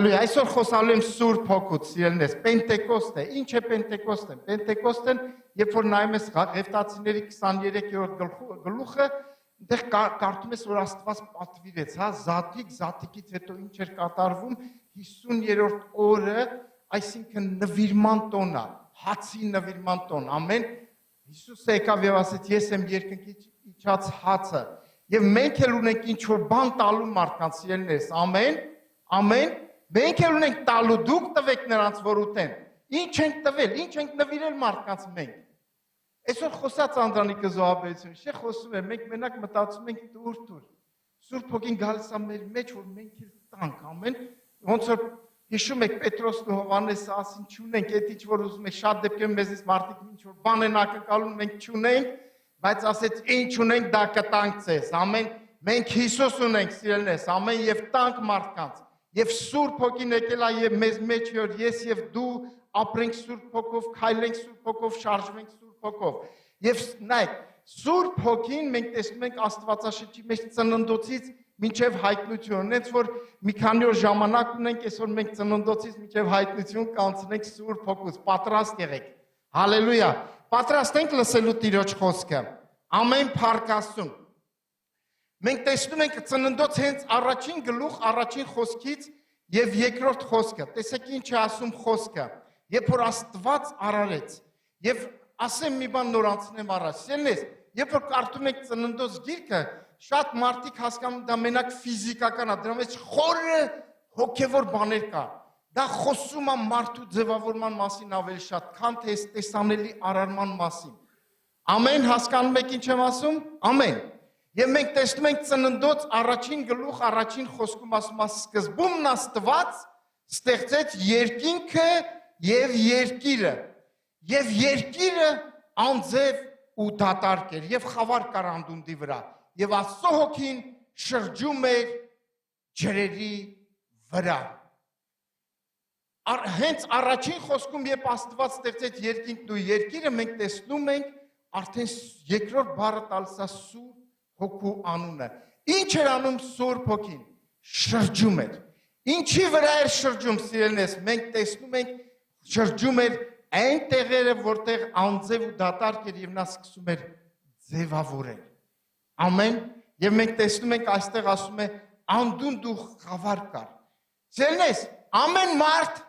Հալելույա, այսօր խոսալու եմ Սուրբ Հոգուց, սիրելիներս, Պենտեկոստ է, ինչ է Պենտեկոստը։ Պենտեկոստն, երբ որ նայում ես Ղևտացիների 23-րդ գլուխը, այնտեղ կարդում ես, որ Աստված պատվիրեց, հա, Զատիկից հետո ինչ էր կատարվում, 50-րդ օրը, այսինքն նվիրման տոնն է, հացի նվիրման տոն, ամեն։ Հիսուսը եկավ եւ ասեց, ես եմ երկնքից իջած հացը, եւ մենք էլ ունենք ինչ որ բան տալու մարդկանց, սիրելիներս, ամեն, ամեն, մենք էլ ունենք տալու, դուք տվեք նրանց, որ ուտեն։ Ինչ ենք տվել, ինչ ենք նվիրել մարդկանց մենք։ Այսօր խոսած Անդրանիկը զոհաբերություն, չէ՞ խոսում է, մենք մենակ մտածում ենք դուր։ Սուրբ Հոգին գալիս է մեր մեջ, որ մենք էլ տանք, ամեն։ Ոնց որ հիշում եք Պետրոսն ու Հովհաննեսը ասին չունենք, այդ ինչ որ ուզում եք, շատ դեպքերում մեզից մարդիկ ինչ որ բան են ակնկալում, մենք չունենք, բայց ասեց ինչ ունենք, դա կտանք ձեզ, ամեն։ Մենք Հիսուս ունենք, սիրելիներս, ամեն, եւ տանք մարդկանց։ Եվ Սուրբ Հոգին եկել է եւ մեզ մեջ որ ես եւ դու ապրենք Սուրբ Հոգով, քայլենք Սուրբ Հոգով, շարժվենք Սուրբ Հոգով։ Եվ նայեք, Սուրբ Հոգին մենք տեսնում ենք Աստվածաշնչի մեջ ծննդոցից մինչև հայտնություն, հենց որ մի քանի օր ժամանակ ունենք, այսօր մենք ծննդոցից մինչև հայտնություն կանցնենք Սուրբ Հոգուց, պատրաստ եղեք։ Հալելույա։ Պատրաստ ենք լսելու Տիրոջ խոսքը։ Ամեն փառքաստուն։ Մենք տեսնում ենք ծննդոց հենց առաջին գլուխ, առաջին խոսքից եւ երկրորդ խոսքը։ Տեսեք ինչ է ասում խոսքը։ Երբ որ Աստված արարեց, եւ ասեմ մի բան նոր անցնեմ առաջ։ Սիրելիներս, երբ որ կարդում եք ծննդոց գիրքը, շատ մարդիկ հասկանում դա մենակ ֆիզիկական է, դրա մեջ խորը հոգեվոր բաներ կա։ Դա խոսում է մարդու ձևավորման մասին ավելի շատ, քան թե տեսանելի արարման մասին։ Ամեն, հասկանում եք ինչ եմ ասում։ Ամեն։ Եվ մենք տեսնում ենք ծննդոց առաջին գլուխ, առաջին խոսքում ասում է սկզբում Աստված ստեղծեց երկինքը եւ երկիրը։ Եվ երկիրը անձև ու դատարկ էր եւ խավար կար անդունդի վրա։ Եվ Աստծո Հոգին շրջում էր ջրերի վրա։ Հենց առաջին խոսքում երբ Աստված ստեղծեց երկինքն ու երկիրը, մենք տեսնում ենք արդեն երկրորդ բառը տալիս է Սուրբ Հոգու անունը։ Ինչ էր անում Սուրբ Հոգին։ Շրջում էր։ Ինչի վրա էր շրջում, սիրելիներս, մենք տեսնում ենք շրջում էր այն տեղերը, որտեղ անձև ու դատարկ էր եւ նա սկսում էր ձևավորել։ Ամեն։ Եվ մենք տեսնում ենք այստեղ ասում է անդունդու խավար կար։ Սիրելիներս, ամեն մարդ,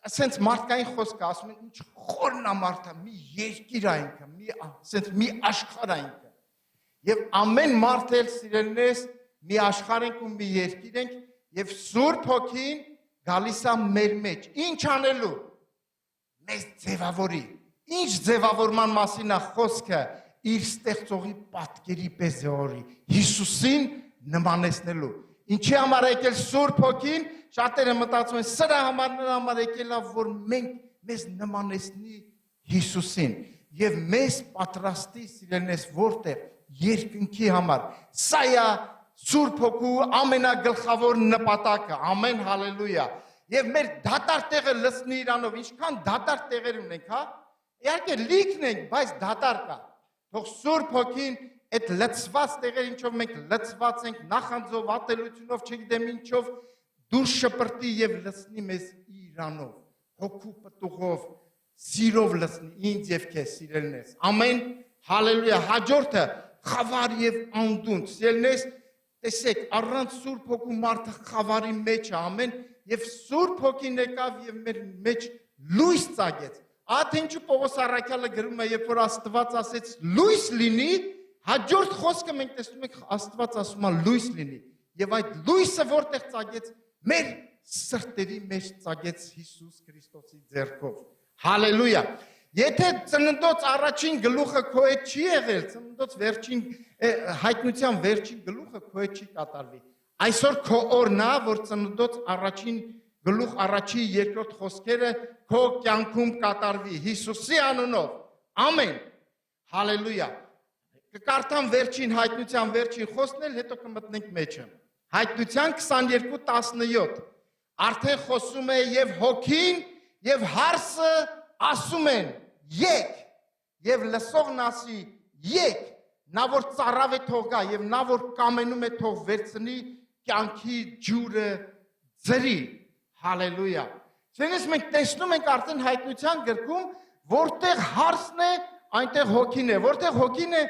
ասենց մարդկային խոսքը ասում են ինչ խորն է մարդը, մի երկիր է ինքը, ասենց մի աշխարհ է ինքը։ Եվ ամեն մարդ էլ սիրելիներս մի աշխարհ ենք ու մի երկիր ենք եւ Սուրբ Հոգին գալիս է մեր մեջ։ Ինչ անելու։ Մեզ ձևավորի։ Ինչ ձևավորման մասին է խոսքը, իր ստեղծողի պատկերի պես ձևավորի, Հիսուսին նմանեցնելու։ Ինչի համար եկել Սուրբ Հոգին, շատերը մտածում են սրա համար եկել է, որ մենք մեզ նմանեցնի Հիսուսին եւ մեզ պատրաստի սիրելիներս որտեղ երկնքի համար։ Սա է Սուրբ Հոգու ամենագլխավոր նպատակը։ Ամեն, հալելույա։ Եվ մեր դատարկ տեղը լցնի իրանով, ինչքան դատարկ տեղեր ունենք, հա։ Իհարկե լիքն ենք, բայց դատարկ է։ Թող Սուրբ Հոգին այդ լցված տեղեր, ինչով մենք լցված ենք, նախանձով, ատելությունով, չգիտեմ ինչով, դուրս շպրտի եւ լցնի մեզ իրանով, հոգու պտուղով, սիրով լցնի ինձ եւ քեզ, սիրելիներս։ Ամեն, հալելույա։ Հաջորդը խավար եւ անդունդ, սիրելիներս, տեսեք, առանց Սուրբ Հոգու մարդը խավարի մեջ է, ամեն, եւ Սուրբ Հոգին եկավ եւ մեր մեջ լույս ծագեց։ Ահա ինչու Պողոս առաքյալը գրում է, երբ որ Աստված ասեց լույս լինի, հաջորդ խոսքը մենք տեսնում ենք Աստված ասում է լույս լինի։ Եվ այդ լույսը որտեղ ծագեց, մեր սրտերի մեջ ծագեց Հիսուս Քրիստոսի ձեռքով։ Հալելույա։ Եթե ծննդոց առաջին գլուխը քո հետ չի եղել, ծննդոց վերջին հայտնության վերջին գլուխը քո հետ չի կատարվի։ Այսօր քո օրն է, որ ծննդոց առաջին գլուխ առաջի երկրորդ խոսքերը քո կյանքում կատարվի Հիսուսի անունով։ Ամեն։ Հալելույա։ Կկարդամ վերջին հայտնության վերջին խոսքն էլ, հետո կմտնենք մեջը։ Հայտնության 22:17։ Արդեն խոսում է եւ հոգին եւ հարսը ասում են եկ եւ լսողն ասի եկ, նա որ ծառավ է թող գա եւ նա որ կամենում է թող վերցնի կյանքի ջուրը ձրի։ Հալելույա։ Ցենես մենք տեսնում ենք արդեն հայտնության գրքում, որտեղ հարսն է, այնտեղ հոգին է, որտեղ հոգին է,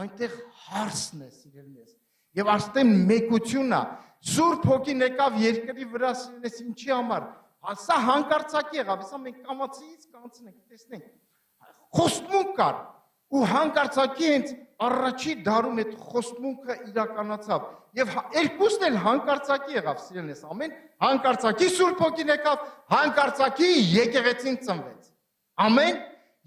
այնտեղ հարսն է, սիրելիներս։ Եվ արդեն մեկությունն է, Սուրբ Հոգին եկավ երկրի վրա, սիրելիներս, ինչի համար։ Սա հանկարծակի եղավ, հեսա մենք կամացից կանցնենք, տեսնենք։ Խոստմունք կար, ու հանկարծակի հենց առաջի դարում այդ խոստմունքը իրականացավ։ Եվ երկուսն էլ հանկարծակի եղավ, սիրելիներս, ամեն հանկարծակի Սուրբ Հոգին եկավ, հանկարծակի եկեղեցին ծնվեց։ Ամեն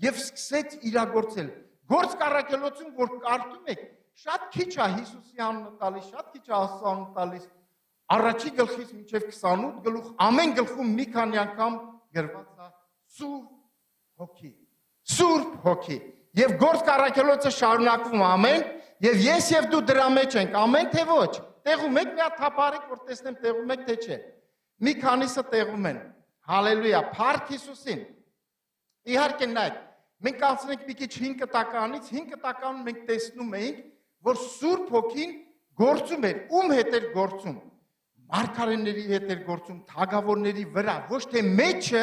եւ սկսեց իրագործել։ Գործ Առաքելոցում, որ կարդում եք, շատ քիչ է Հիսուսի անունը տալիս, շատ քիչ է Աստծո անունը տալիս։ Առաջի գլխից մինչև 28 գլուխ, ամեն գլխում մի քանի անգամ գրված է Սուրբ Հոգի։ Սուրբ Հոգի։ Եվ Գործ Առաքելոցը շարունակվում, ամեն, եւ ես եւ դու դրա մեջ ենք, ամեն թե ոչ։ Տեղում եք, մի հատ թափարեք, որ տեսնեմ տեղում եք թե չէ։ Մի քանիսը տեղում են։ Հալելույա, փառք Հիսուսին։ Իհարկե նայեք, մենք անցնենք մի քիչ 5 տականից, 5 տականում մենք տեսնում էինք, որ Սուրբ Հոգին գործում էր, ում հետ էր գործում։ Մարգարեների հետ էր գործում, թագավորների վրա, ոչ թե մեջը,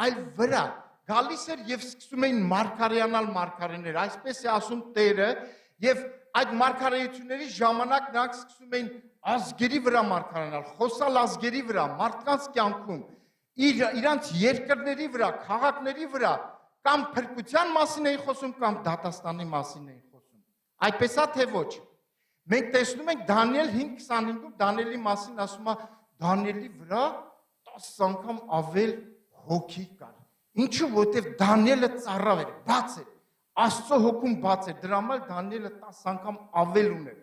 այլ վրա։ Գալիս էր եւ սկսում էին մարգարեանալ մարգարեներ, այսպես է ասում Տերը, եւ այդ մարգարեությունների ժամանակ նրանք սկսում էին ազգերի վրա մարգարանալ, խոսալ ազգերի վրա, մարդկանց կյանքում, իրանց երկրների վրա, քաղաքների վրա, կամ փրկության մասին էին խոսում, կամ դատաստանի մասին էին խոսում։ Այդպես է թե ոչ։ Մենք տեսնում ենք Դանիել 5:25-ում Դանիելի մասին ասում է Դանիելի վրա 10 անգամ ավել հոգի կար։ Ինչու, որտեղ Դանիելը ծառավ էր, բաց էր, Աստծո հոգում բաց էր, դրա համար Դանիելը 10 անգամ ավել ուներ։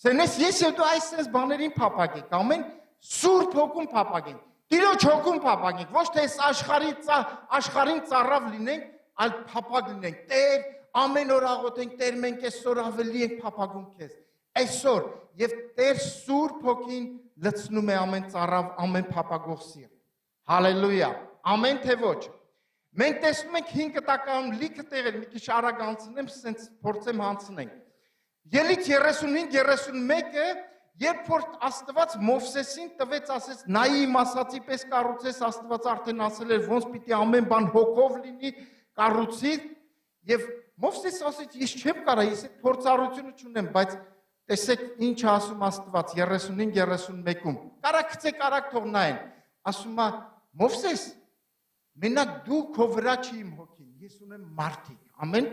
Սենես ես եւ դու այսպես բաներին փապագենք, ամեն Սուրբ Հոգում փապագենք, Տիրոջ հոգում փապագենք, ոչ թե աշխարհին ծառավ լինենք, այլ փապագ լինենք։ Տեր, ամեն օր աղոթենք, Տեր, մենք այսօր ավելի ենք փապագում քեզ։ Այսօր եւ Տեր Սուրբ Հոգին լցնում է ամեն ծառավ, ամեն փապագող սիրտ։ Հալելույա։ Ամեն թե ոչ։ Մենք տեսնում ենք 5 տականում լիքը տեղեր, մի քիչ արագ անցնեմ, սենց փորձեմ հանցնենք։ Ելից 35-31-ը, երբ որ Աստված Մովսեսին տվեց, ասեց, նայի իմ ասացի պես կառուցես, Աստված արդեն ասել էր, ոնց պիտի ամեն բան հոգով լինի, կառուցի, եւ Մովսես ասեց, ես չեմ կարա, ես այդ փորձառությունը չունեմ, բայց տեսեք ինչ ասում Աստված 35-31-ում։ Կարա գցեք արագ թող նայեն։ Ասում է Մովսես, մենակ դու քո վրա չի իմ հոգին, ես ունեմ մարդիկ, ամեն։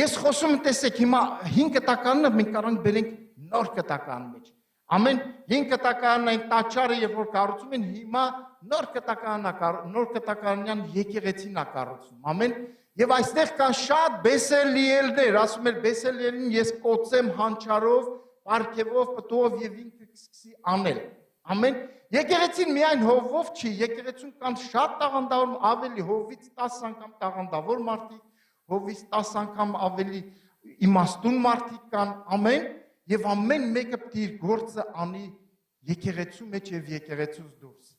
Ես խոսում եմ, տեսեք, հիմա 5 տականն մենք կարող ենք բերենք նոր կտականի մեջ։ Ամեն 5 տականն այն տաճարը, երբ որ կառուցում են, հիմա նոր կտականյան եկեղեցին է կառուցում, ամեն։ Եվ այստեղ կան շատ Բեսելիելներ, ասում էր Բեսելիելին ես կոծեմ հանճարով, պարգևով, պտուով եւ ինքը կսկսի անել։ Ամեն։ Եկեղեցին միայն հովով չի, եկեղեցում կան շատ տաղանդավոր, ավելի հովից 10 անգամ տաղանդավոր մարդիկ, հովից 10 անգամ ավելի իմաստուն մարդիկ կան, ամեն, եւ ամեն մեկը պետք է իր գործը անի եկեղեցու մեջ եւ եկեղեցուց դուրս։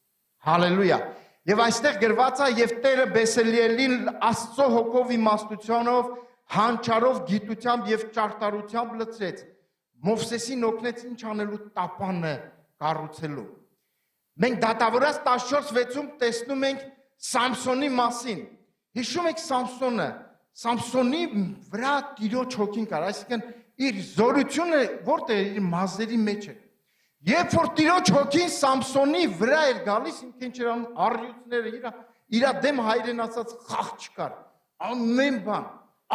Հալելույա։ Եվ այստեղ գրված է եւ Տերը Բեսելիելին Աստծո հոգով իմաստությունով, հանճարով, գիտությամբ եւ ճարտարությամբ լցրեց։ Մովսեսին օգնեց ինչ անելու տապանը կառուցելու։ Մենք դատավորած 14-6-ում տեսնում ենք Սամսոնի մասին։ Հիշում եք Սամսոնը, Սամսոնի վրա Տիրոջ հոգին կար, այսինքն իր զորությունը որտեղ իր մազերի մեջ է։ Երբ որ Տիրոջ հոգին Սամսոնի վրա էր գալիս, ինքն ինչ էր անում, առյուծները իր դեմ հայրեն ասած խաղ չկար, ամեն բան,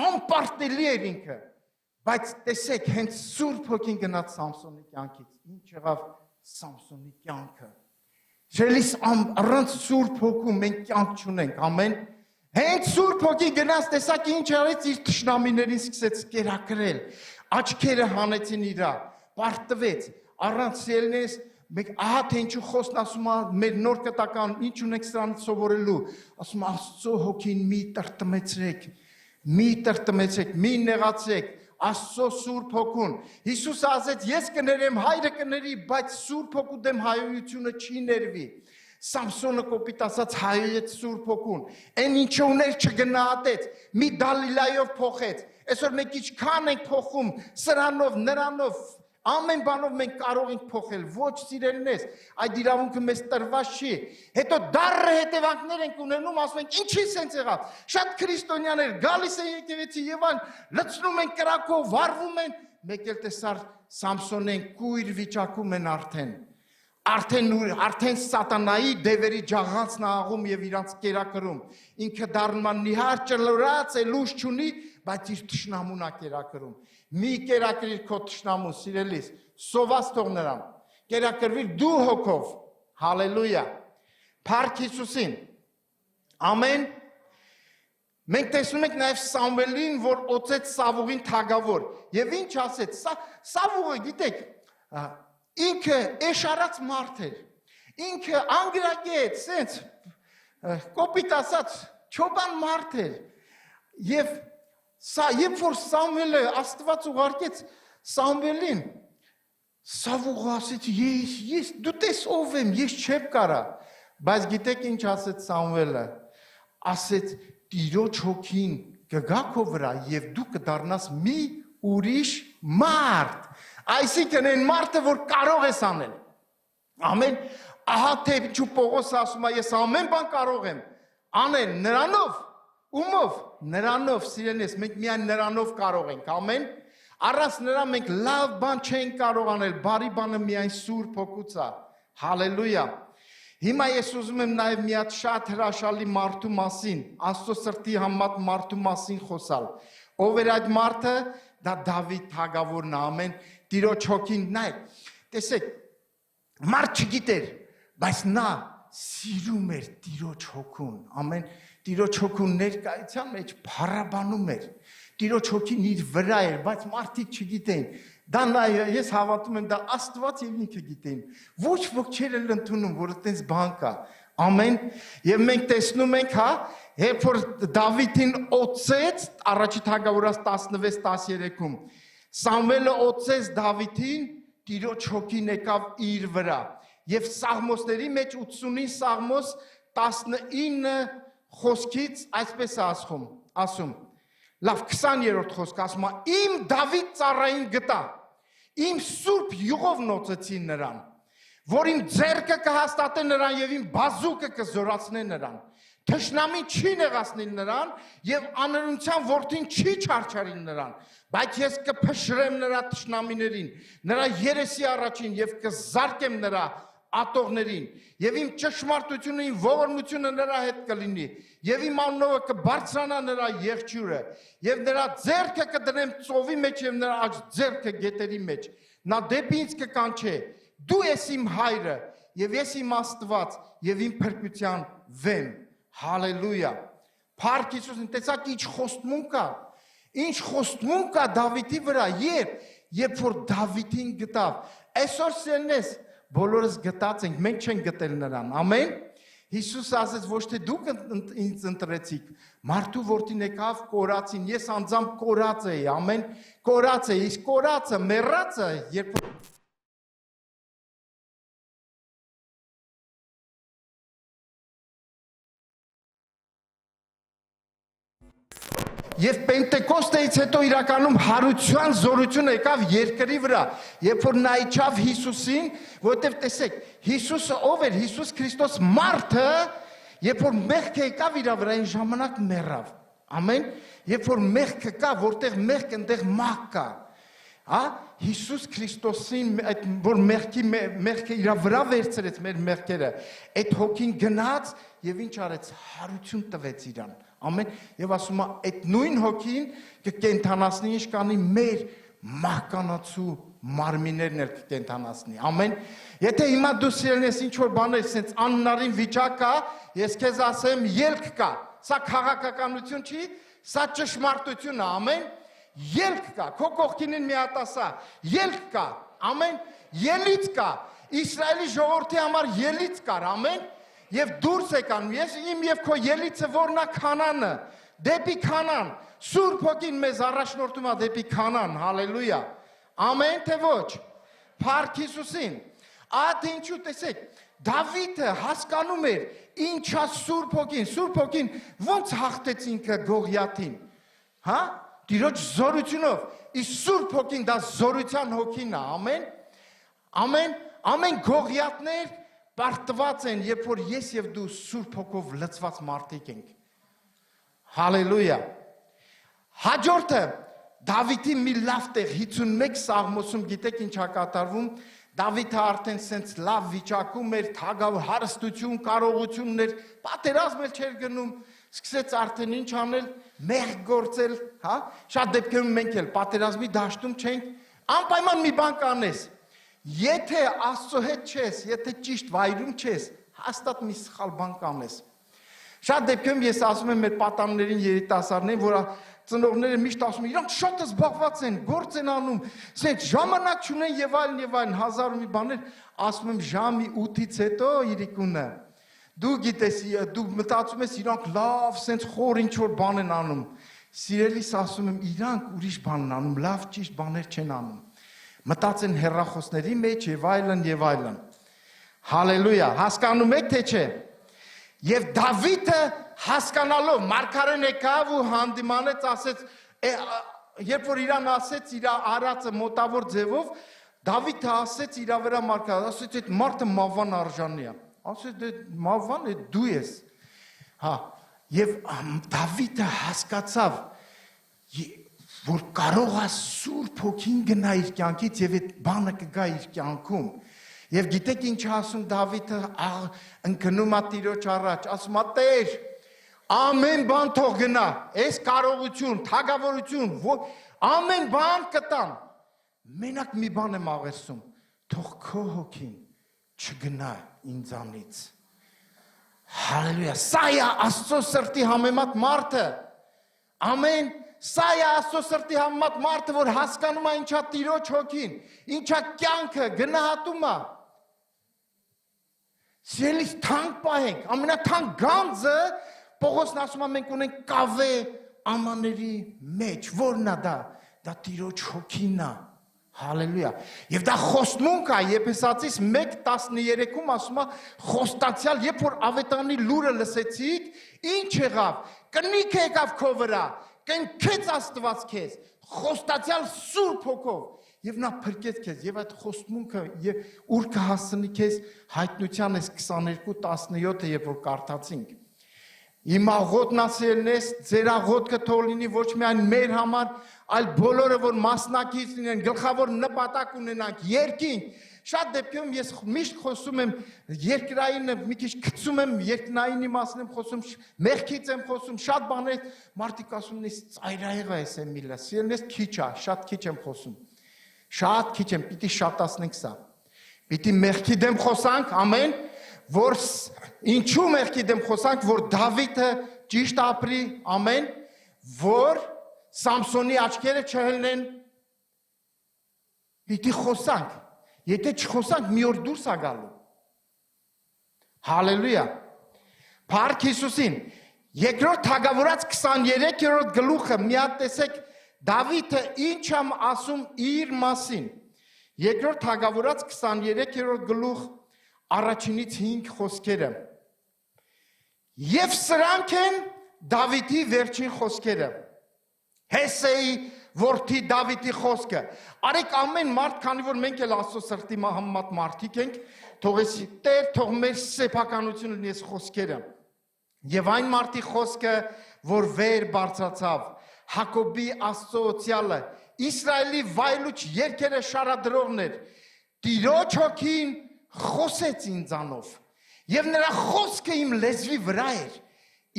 անպարտելի էր ինքը։ Բայց տեսեք, հենց Սուրբ Հոգին գնաց Սամսոնի կյանքից, ինչ եղավ Սամսոնի կյանքը։ Շելիս առանց Սուրբ Հոգու մենք կյանք չունենք, ամեն։ Հենց Սուրբ Հոգին գնաց, տեսակ ինչ արեց, իր թշնամիներին սկսեց կերակրել, աչքերը հանեցին իրա, պարտվեց, առանց սիրելիներս, մենք ահա թե ինչու խոսն ասում է մեր նոր կտական, ինչ ունենք սրանից սովորելու, ասում Աստծո Հոգին մի տրտմեցրեք, մի նեղացրեք, Աստծո Սուրբ Հոգուն։ Հիսուս ասեց, ես կներեմ, հայրը կների, բայց Սուրբ Հոգու դեմ հայրությունը չի ներվի։ Սամսոնը կոպիտ ասած հայրեց Սուրբ Հոգուն։ Այն ինչը ուներ չգնահատեց, մի Դալիլայով փոխեց։ Այսօր մենք ինչքան ենք փոխում, սրանով, նրանով, Ամեն բանով մենք կարող ենք փոխել, ոչ սիրելիներս, այդ իրավունքը մեզ տրված չի։ Հետո դառը հետևանքներ ենք ունենում, ասում ենք, ինչի՞ սենց եղավ։ Շատ քրիստոնյաներ գալիս են եկեղեցի եւ այն լցնում են կրակով, վառվում են, մեկ էլ տեսար Սամսոնեն կույր վիճակում են արդեն սատանայի դևերի ջաղանցն աղում եւ իրանց կերակրում։ Ինքը դառնման նիհար ճլորած է, լույս չունի, բայց իր թշնամուն է կերակրում։ Մի կերակրիր քո թշնամուն, սիրելիս, սոված թող նրան։ Կերակրվիր դու հոգով։ Հալելույա։ Փառք Հիսուսին։ Ամեն։ Մենք տեսնում ենք նաև Սամվելին, որ օծեց Սավուղին թագավոր։ Եվ ինչ ասեց, Սավուղը, գիտեք, ինքը էշարած մարդ էր, ինքը անգրագետ, սենց, կոպիտ ասած, չոբան մարդ էր, և երբ որ Սամվելը Աստված ուղարկեց Սամվելին, Սավուղը ասեց, դու տես ով եմ, ես չեմ կարա, բայց գիտեք ինչ ասեց Սամվելը, ասեց, Տիրոջ հոգին կգա քո վրա և դու կդառնաս մի ուրիշ մարդ, այսինքն այն մարդը, որ կարող ես անել, ամեն, ահա թե ինչու Պողոս ասում է, ես ամեն բան կարող եմ անել նրանով, ումով, նրանով, սիրելիս, մենք միայն նրանով կարող ենք, ամեն, առանց նրա մենք լավ բան չենք կարող անել, բարի բանը միայն Սուրբ Հոգուց է, հալելույա։ Հիմա ես ուզում եմ նաև մի հատ շատ հրաշալի մարդու մասին, Աստծո սրտի համատ մարդու մասին խոսալ։ Ով էր այդ մարդը, դա Դավիթ թագավորն է, ամեն, Տիրոջ հոգին, նայ, տեսեք, մարդ չգիտեր, բայց նա սիրում էր Տիրոջ հոգուն, ամեն, Տիրոջ հոգուն ներկայության մեջ փառաբանում էր, Տիրոջ հոգին իր վրա էր, բայց մարդիկ չգիտեն, դա ես հավատում եմ, դա Աստված և ինքը գիտեն, ոչ ոք չեր էլ ընդունում, որ այդպես բան կա, ամեն, և մենք տեսնում ենք, երբ որ Դավիթին օծեց, առաջի թագավորաց 16-13-ում, Սամվելը օծեց Դավիթին, Տիրոջ հոգին եկավ իր վրա, և Սաղմոսների մեջ 89 Սաղմոս 19 խոսքից այսպես է ասում, լավ 20-րդ խոսք ասում է, իմ Դավիթ ծառային գտա, իմ սուրբ յուղով նոցեցի նրան, որ իմ ձեռքը կհաստատե նրան և իմ բազուկը կզորացնե նրան, թշնամին չի նեղացնի նրան և անօրենության որդին չի չարչարի նրան, բայց ես կփշրեմ նրա թշնամիներին, նրա երեսի առաջին և կզարկեմ նրա ատողներին, և իմ ճշմարտությունը, իմ ողորմությունը նրա հետ կլինի, և իմ անունով կբարձրանա նրա եղջյուրը, և նրա ձեռքը կդնեմ ծովի մեջ և նրա աջ ձեռքը գետերի մեջ, նա դեպի ինձ կկանչե, դու ես իմ հայրը, և ես իմ Աստված, և իմ փրկության վեմ, հալելույա, փառք Հիսուսին, տեսակ ինչ խոստմուն կա, ինչ խոստմուն կա Դավիթի վրա, երբ որ Դավիթին գտավ, այսօր սերնես, բոլորս գտած ենք, մենք չենք գտել նրան, ամեն, Հիսուս ասեց, ոչ թե դուք ինձ ընտրեցիք, մարդու որդին եկավ կորացին, ես անձամբ կորած էի, ամեն, կորած էի, իսկ կորածը, մեռածը, երբ Եվ Պենտեկոստեից հետո իրականում հարության զորությունը եկավ երկրի վրա, երբ որ նա իջավ Հիսուսին, որտեղ տեսեք, Հիսուսը ով էր, Հիսուս Քրիստոս մարդը, երբ որ մեղքը եկավ իր վրա, այն ժամանակ մեռավ, ամեն, երբ որ մեղքը կա, որտեղ մեղք, այնտեղ մահ կա, Հիսուս Քրիստոսին, որ մեղքը իր վրա վերցրեց մեր մեղքերը, այդ հոգին գնաց և ինչ արեց, հարություն տվեց իրան, ամեն, և ասում է, այդ նույն հոգին կկենթանացնի ինչ կանի մեր մահկանացու մարմիներն էլ կկենթանացնի, ամեն, եթե հիմա դու սիրել ես ինչ-որ բաներ, սենց աննարին վիճակ կա, ես քեզ ասեմ ելք կա, սա քաղաքականություն չի, սա ճշմարտություն է, ամեն, ելք կա, քո կողքինին մի հատ ասա, ելք կա, ամեն, ելից կա, Իսրայելի ժողովրդի համար ելից կար, ամեն, և դուրս եկան, ես իմ և քո ելիցը որնա Քանանը, դեպի Քանան, Սուրբ Հոգին մեզ առաջնորդում է դեպի Քանան, հալելույա, ամեն թե ոչ, փառք Հիսուսին, թե ինչու տեսեք, Դավիթը հասկանում էր, ինչա Սուրբ Հոգին ոնց հաղթեց ինքը Գողիաթին, Տիրոջ զորությունով, իսկ Սուրբ Հոգին դա զորության հոգին է, ամեն, ամեն գողիաթներ պարտված են, երբ որ ես եւ դու Սուրբ Հոգով լցված մարդիկ ենք, հալելույա, հաջորդը, Դավիթի մի լավ տեղ 51 Սաղմոսում գիտեք ինչ է կատարվում, Դավիթը արդեն սենց լավ վիճակում էր, թագավոր հարստություն, կարողություններ, պատերազմել չէր գնում, սկսեց արդեն ինչ անել, մեղք գործել, հա? Շատ դեպքերում մենք էլ պատերազմի դաշտում չենք, անպայման մի բան կանես, եթե Աստծո հետ չես, եթե ճիշտ վայրում չես, հաստատ մի սխալ բան կանես։ Շատ դեպքերում ես ասում եմ մեր պատաններին, երիտասարդներին, որ ծնողները միշտ ասում են, իրանք շատ զբաղված են, գործ են անում, սենց ժամանակ չունեն եւ այլն, հազար ու մի բաներ, ասում եմ ժամի 8-ից հետո իրիկունը, դու գիտես, դու մտածում ես իրանք լավ, սենց խոր ինչ-որ բան են անում, սիրելիս ասում եմ, իրանք ուրիշ բան են անում, լավ ճիշտ բաներ չեն անում, մտածեն հեռախոսների մեջ եւ այլն, հալելույա, հասկանում եք թե չէ, եւ Դավիթը հասկանալով մարգարեն եկավ ու հանդիմանեց ասեց երբ որ իրան ասեց իր արածը մոտավոր ձևով Դավիթը ասեց իր վրա մարգարեն ասեց այդ մարդը մավան արժանի է ասեց դե մավան է դու ես հա եւ Դավիթը հասկացավ որ կարող է Սուրբ Հոգին գնա իր կյանքից եւ այդ բանը կգա իր կյանքում եւ գիտեք ինչ ասում Դավիթը ընկնում է Տիրոջ առաջ ասում է Տեր ամեն բան թող գնա, այս կարողություն, թագավորություն, ամեն բան կտամ, մենակ մի բան եմ աղերսում, թող քո հոգին չգնա ինձանից, հալելույա, սա է Աստծո սրտի համեմատ մարդը, ամեն, սա է Աստծո սրտի համեմատ մարդը, որ հասկանում է ինչա Տիրոջ հոգին, ինչա կյանքը, գնահատում է, սիրելիս թանկ պահենք, ամենաթանկ գանձը Պողոսն ասում է մենք ունենք կավե ամաների մեջ, որն է դա Տիրոջ հոգին է, հալելույա, եւ դա խոստմունք է, Եփեսացիս 1:13-ում ասում է խոստացյալ, երբ որ ավետարանի լուրը լսեցիք, ինչ եղավ, կնիք եկավ քո վրա, կնքեց Աստված քեզ, խոստացյալ Սուրբ Հոգով, եւ նա փրկեց քեզ, եւ այդ խոստմունքը ուր կհասցնի քեզ հայտնության այս 22:17-ը, երբ որ կարդացինք Իմ աղոտն ասելնես, ձեր աղոտքը թող լինի ոչ միայն մեր համար, այլ բոլորը, որ մասնակից լինեն, գլխավոր նպատակ ունենանք, երկինք, շատ դեպքերում ես միշտ խոսում եմ երկրայինը, մի քիչ գցում եմ, երկնային իմաստն եմ խոսում, մեղքից եմ խոսում, շատ բաներ, մարդիկ ասում են, ծայրահեղ է այս Էմիլը, սիրելիս քիչ է, շատ քիչ եմ խոսում, շատ քիչ եմ, պիտի շատացնենք սա, պիտի մեղքի դեմ խոսանք, ամեն, որ ինչու մեղքի դեմ խոսանք, որ Դավիթը ճիշտ ապրի, ամեն, որ Սամսոնի աչքերը չհելնեն, պիտի խոսանք, եթե չխոսանք, մի օր դուրս է գալու, հալելույա, Փառք Հիսուսին, երկրորդ Թագավորաց 23-րդ գլուխը, մի հատ տեսեք, Դավիթը ինչ է ասում իր մասին, երկրորդ Թագավորաց 23-րդ գլուխ, Առաջինից 5 խոսքերը Եվ սրանք են Դավիթի վերջին խոսքերը Հեսեի որդի Դավիթի խոսքը Արեք ամեն մարդ, քանի որ մենք էլ Աստծո սրտի համեմատ մարդիկ ենք Թող էսի Տեր, թող մեր սեփականությունը լինի այս խոսքերը Եվ այն մարդի խոսքը, որ վեր բարձրացավ Հակոբի Աստծո օծյալը Իսրայելի վայելուչ երկերը շարադրողներ Տիրոջ հոգին խոսեց ինձանով եւ նրա խոսքը իմ լեզվի վրա էր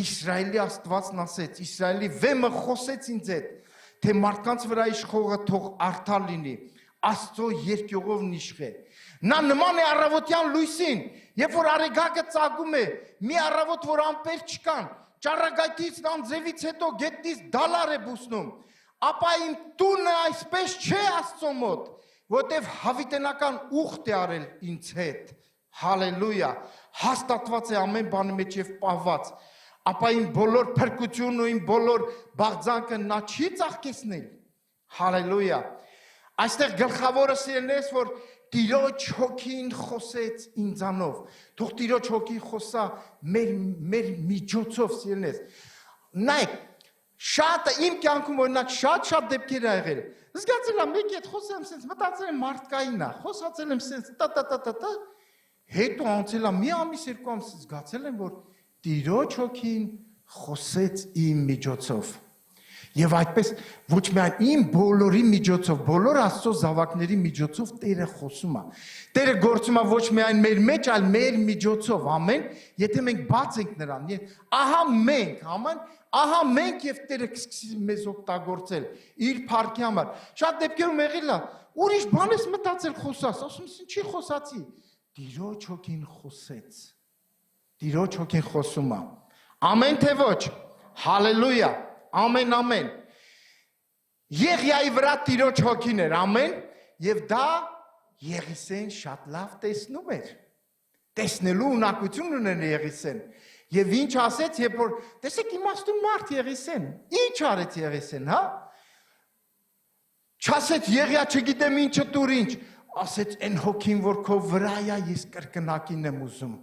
Իսրայելի Աստվածն ասեց Իսրայելի վեմը խոսեց ինձ հետ թե մարդկանց վրա իշխողը թող արդար լինի Աստծո երկյուղով իշխե նա նման է առավոտյան լույսին երբ որ արեգակը ծագում է մի առավոտ որ ամպեր չկան ճառագայթից անձևից հետո գետնից դալար է բուսնում ապա իմ տունը այսպես չէ Աստծո մոտ Որտև հավիտենական ուխտ է արել ինձ հետ, հալելույա, հաստատված է ամեն բանի մեջ և պահված, ապա իմ բոլոր փրկությունն ու իմ բոլոր բաղձանքը նա չի ծաղկեցնել, հալելույա, այստեղ գլխավորը սիրելիս, որ Տիրոջ հոգին խոսեց ինձանով, թող Տիրոջ հոգին խոսա մեր միջոցով սիրելիս, նայք, Շատ իմ կյանքում օրինակ շատ դեպքեր ա եղել։ Զգացել եմ մեկ հետ խոսեմ sense մտածել եմ մարդկային ա, խոսացել եմ sense տա հետո անցել ա մի ամիս երկու ամիս զգացել եմ որ Տիրոջ հոգին խոսեց իմ միջոցով։ Եվ այդպես ոչ միայն իմ բոլորի միջոցով, բոլոր Աստծո զավակների միջոցով Տերը խոսում է։ Տերը գործում է ոչ միայն մեր մեջ, այլ մեր միջոցով, ամեն, եթե մենք բաց ենք նրան, ահա մենք, ամեն, ահա մենք եւ Տերը կսկսի մեզ օգտագործել իր փառքի համար։ Շատ դեպքերում եղել է, ուրիշ բան ես մտածել խոսած, ասում ես ինչի խոսացի։ Տիրոջ հոգին խոսեց։ Տիրոջ հոգին խոսում է։ Ամեն թե ոչ։ Հալելույա։ Ամեն, ամեն։ Եղիայի վրա Տիրոջ հոգին էր, ամեն, եւ դա Եղիսեն շատ լավ տեսնում էր։ Տեսնելու ունակություն ուներ Եղիսեն։ Եվ ինչ ասեց, երբ որ տեսեք իմաստուն մարդ Եղիսեն։ Ինչ արեց Եղիսեն, հա? Չասեց Եղիա չգիտեմ ինչը դուր ինչ, ասեց այն հոգին, որ քո վրա է, ես կրկնակին եմ ուզում։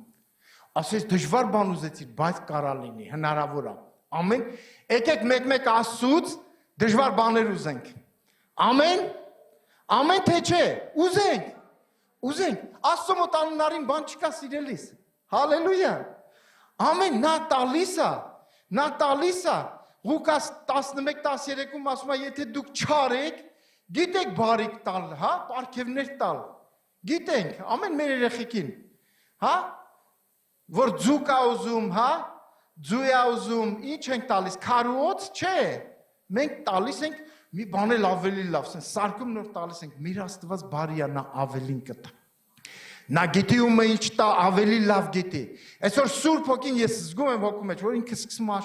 Ասեց դժվար բան ուզեցիր, բայց կարա լինի, հնարավոր է։ Ամեն, եկեք մեկ Աստծուց դժվար բաներ ուզենք։ Ամեն, ամեն թե չէ, ուզենք։ Աստծո մոտ անհնարին բան չկա սիրելիս։ Հալելույա։ Ամեն, նա տալիս է։ Ղուկաս 11:13-ում ասում է, եթե դուք չարեք, գիտեք բարիք տալ, հա, պարգևներ տալ։ Գիտենք, ամեն մեր երեխեքին, հա, որ ձուկ ա ուզում, հա, ձույա ուզում, ինչ ենք տալիս, քարուոց չէ, մենք տալիս ենք մի բան էլ ավելի լավ, սարկում նոր տալիս ենք, մեր Աստված բարի է, նա ավելին կտա։ Նա գիտի ումը ինչ տա, ավելի լավ գիտի։ Այսօր Սուրբ Հոգին ես զգում եմ հոգու մեջ, որ ինքը սկսում է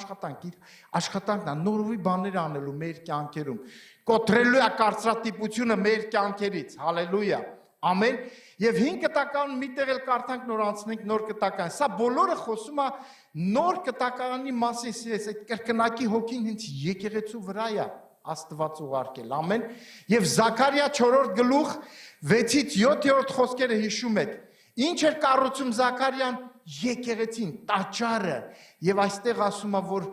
աշխատանքն է, նորովի բաներ անելու մեր կյանքերում, կոտրելու է կարծրատիպությունը մեր կյանքերից, հալելույա, ամեն, եւ 5 կտական միտեղ էլ կարդանք նոր անցնենք նոր կտական, սա բոլորը խոսում է նոր կտականի մասին, սիրես, այդ կրկնակի հոգին հենց եկեղեցու վրա է Աստված ուղարկել, ամեն, եւ Զաքարիա 4-րդ գլուխ 6-ից 7-րդ խոսքերը հիշում եք, ինչ էր կառուցում Զաքարիան, եկեղեցին, տաճարը, եւ այստեղ ասում է, որ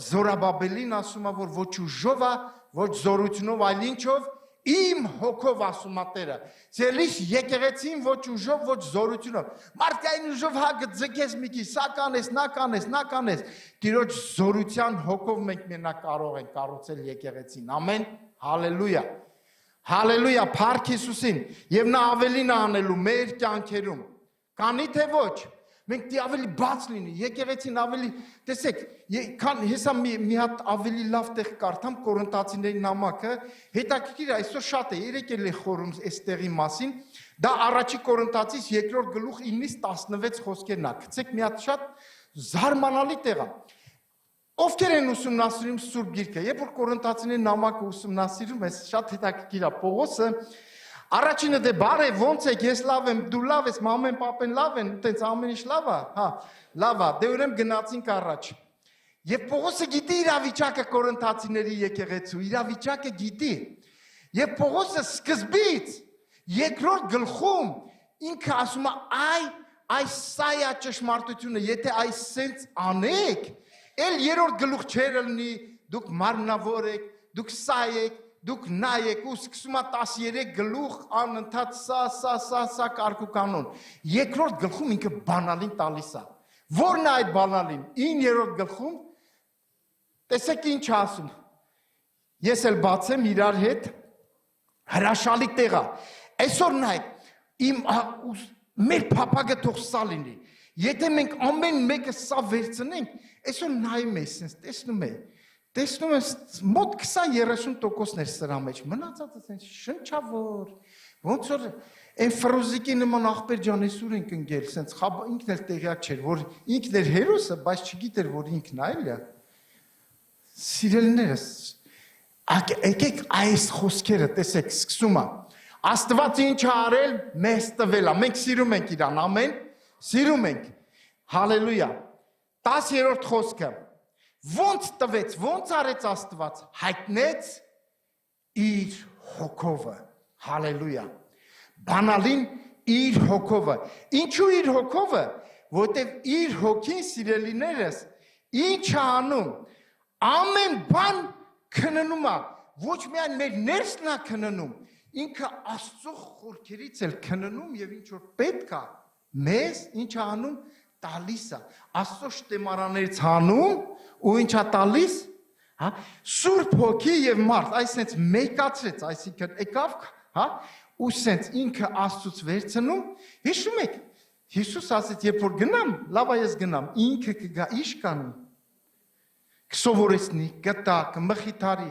Զորաբաբելին ասում է, որ ոչ ուժով է, ոչ զորությունով, այլ ինչով, իմ հոգով ասում է Տերը, ցելիս եկեղեցին ոչ ուժով, ոչ զորությունով, մարդկային ուժով հա գծես մի քիչ, սա կանես, նա կանես, Տիրոջ զորության հոգով մենք մենակ կարող ենք կառուցել եկեղեցին, ամեն, հալելույա, հալելույա, փառք Հիսուսին, եւ նա ավելին է անելու մեր կյանքերում, կանի թե ոչ, մենք դի ավելի բաց լինի, եկեղեցին ավելի, տեսեք, հեսա մի հատ ավելի լավ տեղ կարդամ Կորինթացիների նամակը, հետաքրքիր այսօր շատ է, երեկել է խորում այս տեղի մասին, դա առաջի Կորինթացիս 2-րդ գլուխ 9-ից 16 խոսքերն է, գցեք մի հատ շատ զարմանալի տեղ է։ Ովքեր են ուսումնասիրում Սուրբ Գիրքը, երբ որ Կորինթացիների նամակը ուսումնասիրում ես, շատ հետաքրքիր է, Պողոսը Առաջինը դե բարև, ոնց եք, ես լավ եմ, դու լավ ես, մամեն, պապեն լավ են, տենց ամեն ինչ լավ է, հա, լավ է, դե ուրեմն գնացինք առաջ։ Եվ Պողոսը գիտի իրավիճակը Կորինթացիների եկեղեցու, իրավիճակը գիտի։ Եվ Պողոսը սկզբից երկրորդ գլխում ինքը ասում է, այս սա է ճշմարտությունը, եթե այս սենց անեք, էլ երրորդ գլուխ չեր լինի, դուք մարմնավոր եք, դուք սա եք, դուք նա եք ու սկսում է 13 գլուխ անընդհատ սա կարգուկանոն։ Երկրորդ գլխում ինքը բանալին տալիս է։ Որն է այդ բանալին։ 9-րդ գլխում տեսեք ինչ ասում։ Ես էլ բացեմ իրար հետ հրաշալի տեղ է։ Այսօր նայեք, մեր փափագը թող սա լինի։ Եթե մենք ամեն մեկը սա վերցնենք, այսօր նայում ես, տեսնում ես մոտ 20-30%-ներ սրա մեջ, մնացածը sense շնչավոր, ոնց որ այն Ֆրոզիկի նման աղբեր ջան այսօր ենք ընկել, sense ինքն էլ տեղյակ չէր, որ ինքն էր հերոսը, բայց չգիտեր, որ ինքն այլ է։ Սիրելիներս, եկեք այս խոսքերը, տեսեք, սկսում է։ Աստված ինչ է արել, մեզ տվել է, մենք սիրում ենք իրան, ամեն, սիրում ենք, հալելույա, 10-րդ խոսքը, ոնց տվեց, ոնց արեց Աստված, հայտնեց իր հոգովը, հալելույա, բանալին իր հոգովը, ինչու իր հոգովը, որտև իր հոգին սիրելիներս, ինչ է անում, ամեն բան քննում է, ոչ միայն մեր ներսն է քննում, ինքը Աստծո խորքերից էլ քննում եւ ինչ որ պետք է մեզ ինչ է անում տալիս է, Աստծո շտեմարաններից հանում ու ինչ է տալիս, հա, Սուրբ Հոգի եւ մարդ, այսինքն մեկացրեց, այսինքն եկավ, հա, ու սենց ինքը Աստծուց վերցնում, հիշում եք, Հիսուս ասեց, երբ որ գնամ, լավ է ես գնամ, ինքը կգա ինչ կանի, կսովորեցնի, կտա, կմխիթարի,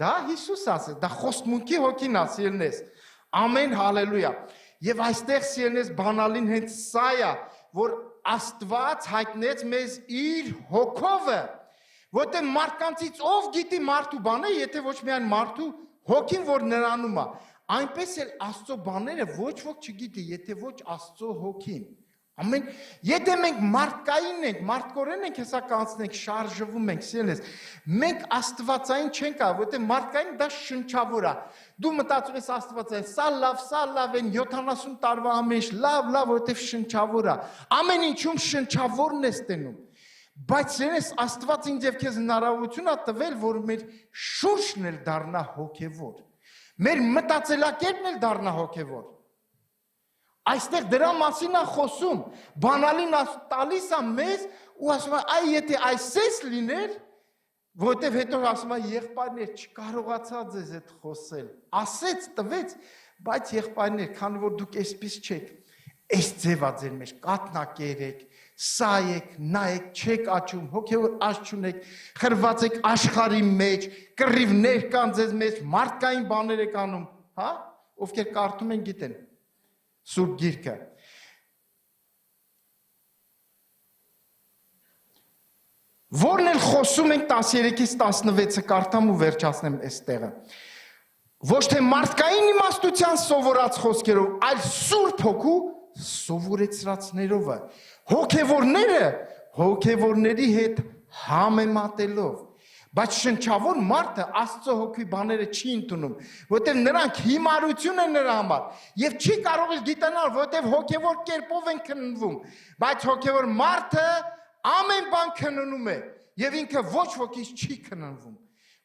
դա Հիսուս ասեց, դա խոստմունքի հոգին է, սիրելիներս, ամեն հալելույա, եւ այստեղ սիրելիներս բանալին հենց սա է, որ Աստված հայտնեց մեզ իր հոգովը, որտեղ մարդկանցից ով գիտի մարդու բանը, եթե ոչ միայն մարդու հոգին, որ նրանում է, այնպես էլ Աստծո բաները ոչ ոք չգիտի, եթե ոչ Աստծո հոգին։ Ամեն, եթե մենք մարդկային ենք, մարդկորեն ենք հեսա կանցնենք, շարժվում ենք, սիրելիներս, մենք աստվածային չենք ա, որտեղ մարդկային դա շնչավոր է։ Դու մտածում ես աստվածային, սա լավ են 70 տարվա ամեն ինչ, լավ, որտեղ շնչավոր է։ Ամեն ինչում շնչավորն ես տենում։ Բայց սիրելիներս, Աստված ինձ եւ քեզ հնարավորություն է տվել, որ մեր շունչն էլ դառնա հոգևոր։ Մեր մտածելակերպն էլ դառնա հոգևոր։ Այստեղ դրա մասին է խոսում, բանալին տալիս է մեզ ու ասում է, այ եթե այսպես լիներ, որտեվ հետո ասում է եղբայրներ չկարողացա ձեզ հետ խոսել, ասեց տվեց, բայց եղբայրներ, քանի որ դուք այսպես չեք, այս ձևա ձեր մեջ կաթնակերեք, սա եք, նայեք, չեք աչում, հոգևոր աչք չունեք, խրված եք աշխարհի մեջ, կռիվներ կան ձեզ մեջ, մարդկային բաներ եք անում, հա, ովքեր կարդում են գիտեն Սուրբ Գիրքը։ Որն էլ խոսում ենք 13-ից 16-ը կարդամ ու վերջացնեմ այստեղը։ Ոչ թե մարդկային իմաստության սովորած խոսքերով, այլ Սուրբ Հոգու սովորեցրածներով է։ Հոգևորները հոգևորների հետ համեմատելով, բայց շնչավոր մարդը Աստծո հոգի բաները չի ընդունում, որտեղ նրանք հիմարություն են նրա համար եւ չի կարող էլ գիտենալ, որտեղ հոգևոր կերպով են քննվում, բայց հոգևոր մարդը ամեն բան քննում է եւ ինքը ոչ ոքից չի քննվում,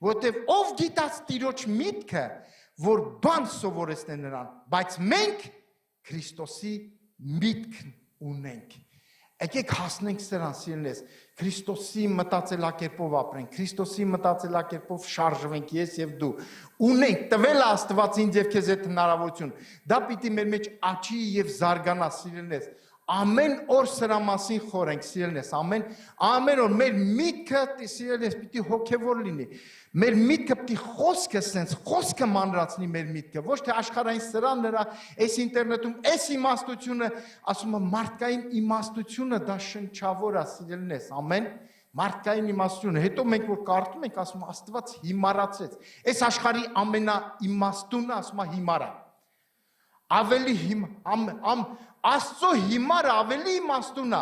որտեղ ով գիտած Տիրոջ միտքը, որ բան սովորեցնե նրան, բայց մենք Քրիստոսի միտքն ունենք։ Եկեք հասնենք սրան, սիրելիներս, Քրիստոսի մտածելակերպով ապրենք, Քրիստոսի մտածելակերպով շարժվենք, ես եւ դու։ Ունենք, տվել է Աստված ինձ եւ քեզ այդ հնարավորություն։ Դա պիտի մեր մեջ աճի եւ զարգանա, սիրելիներս։ Ամեն օր սրա մասին խորենք, սիրելիներս, ամեն օր մեր միտքը, սիրելիներս, պիտի հոգևոր լինի։ Մեր միտքը պիտի խոսքը մանրացնի մեր միտքը, ոչ թե աշխարհային սրանները, այս ինտերնետում, այս իմաստությունը, ասում եմ մարդկային իմաստությունը դա շնչավոր է, սիրելիներս, ամեն մարդկային իմաստությունը, հետո մենք որ կարդում ենք, ասում եմ Աստված հիմարացեց, այս աշխարհի ամենաիմաստունը, ասում եմ հիմար է, ավելի Աստծո հիմարը ավելի իմաստուն է,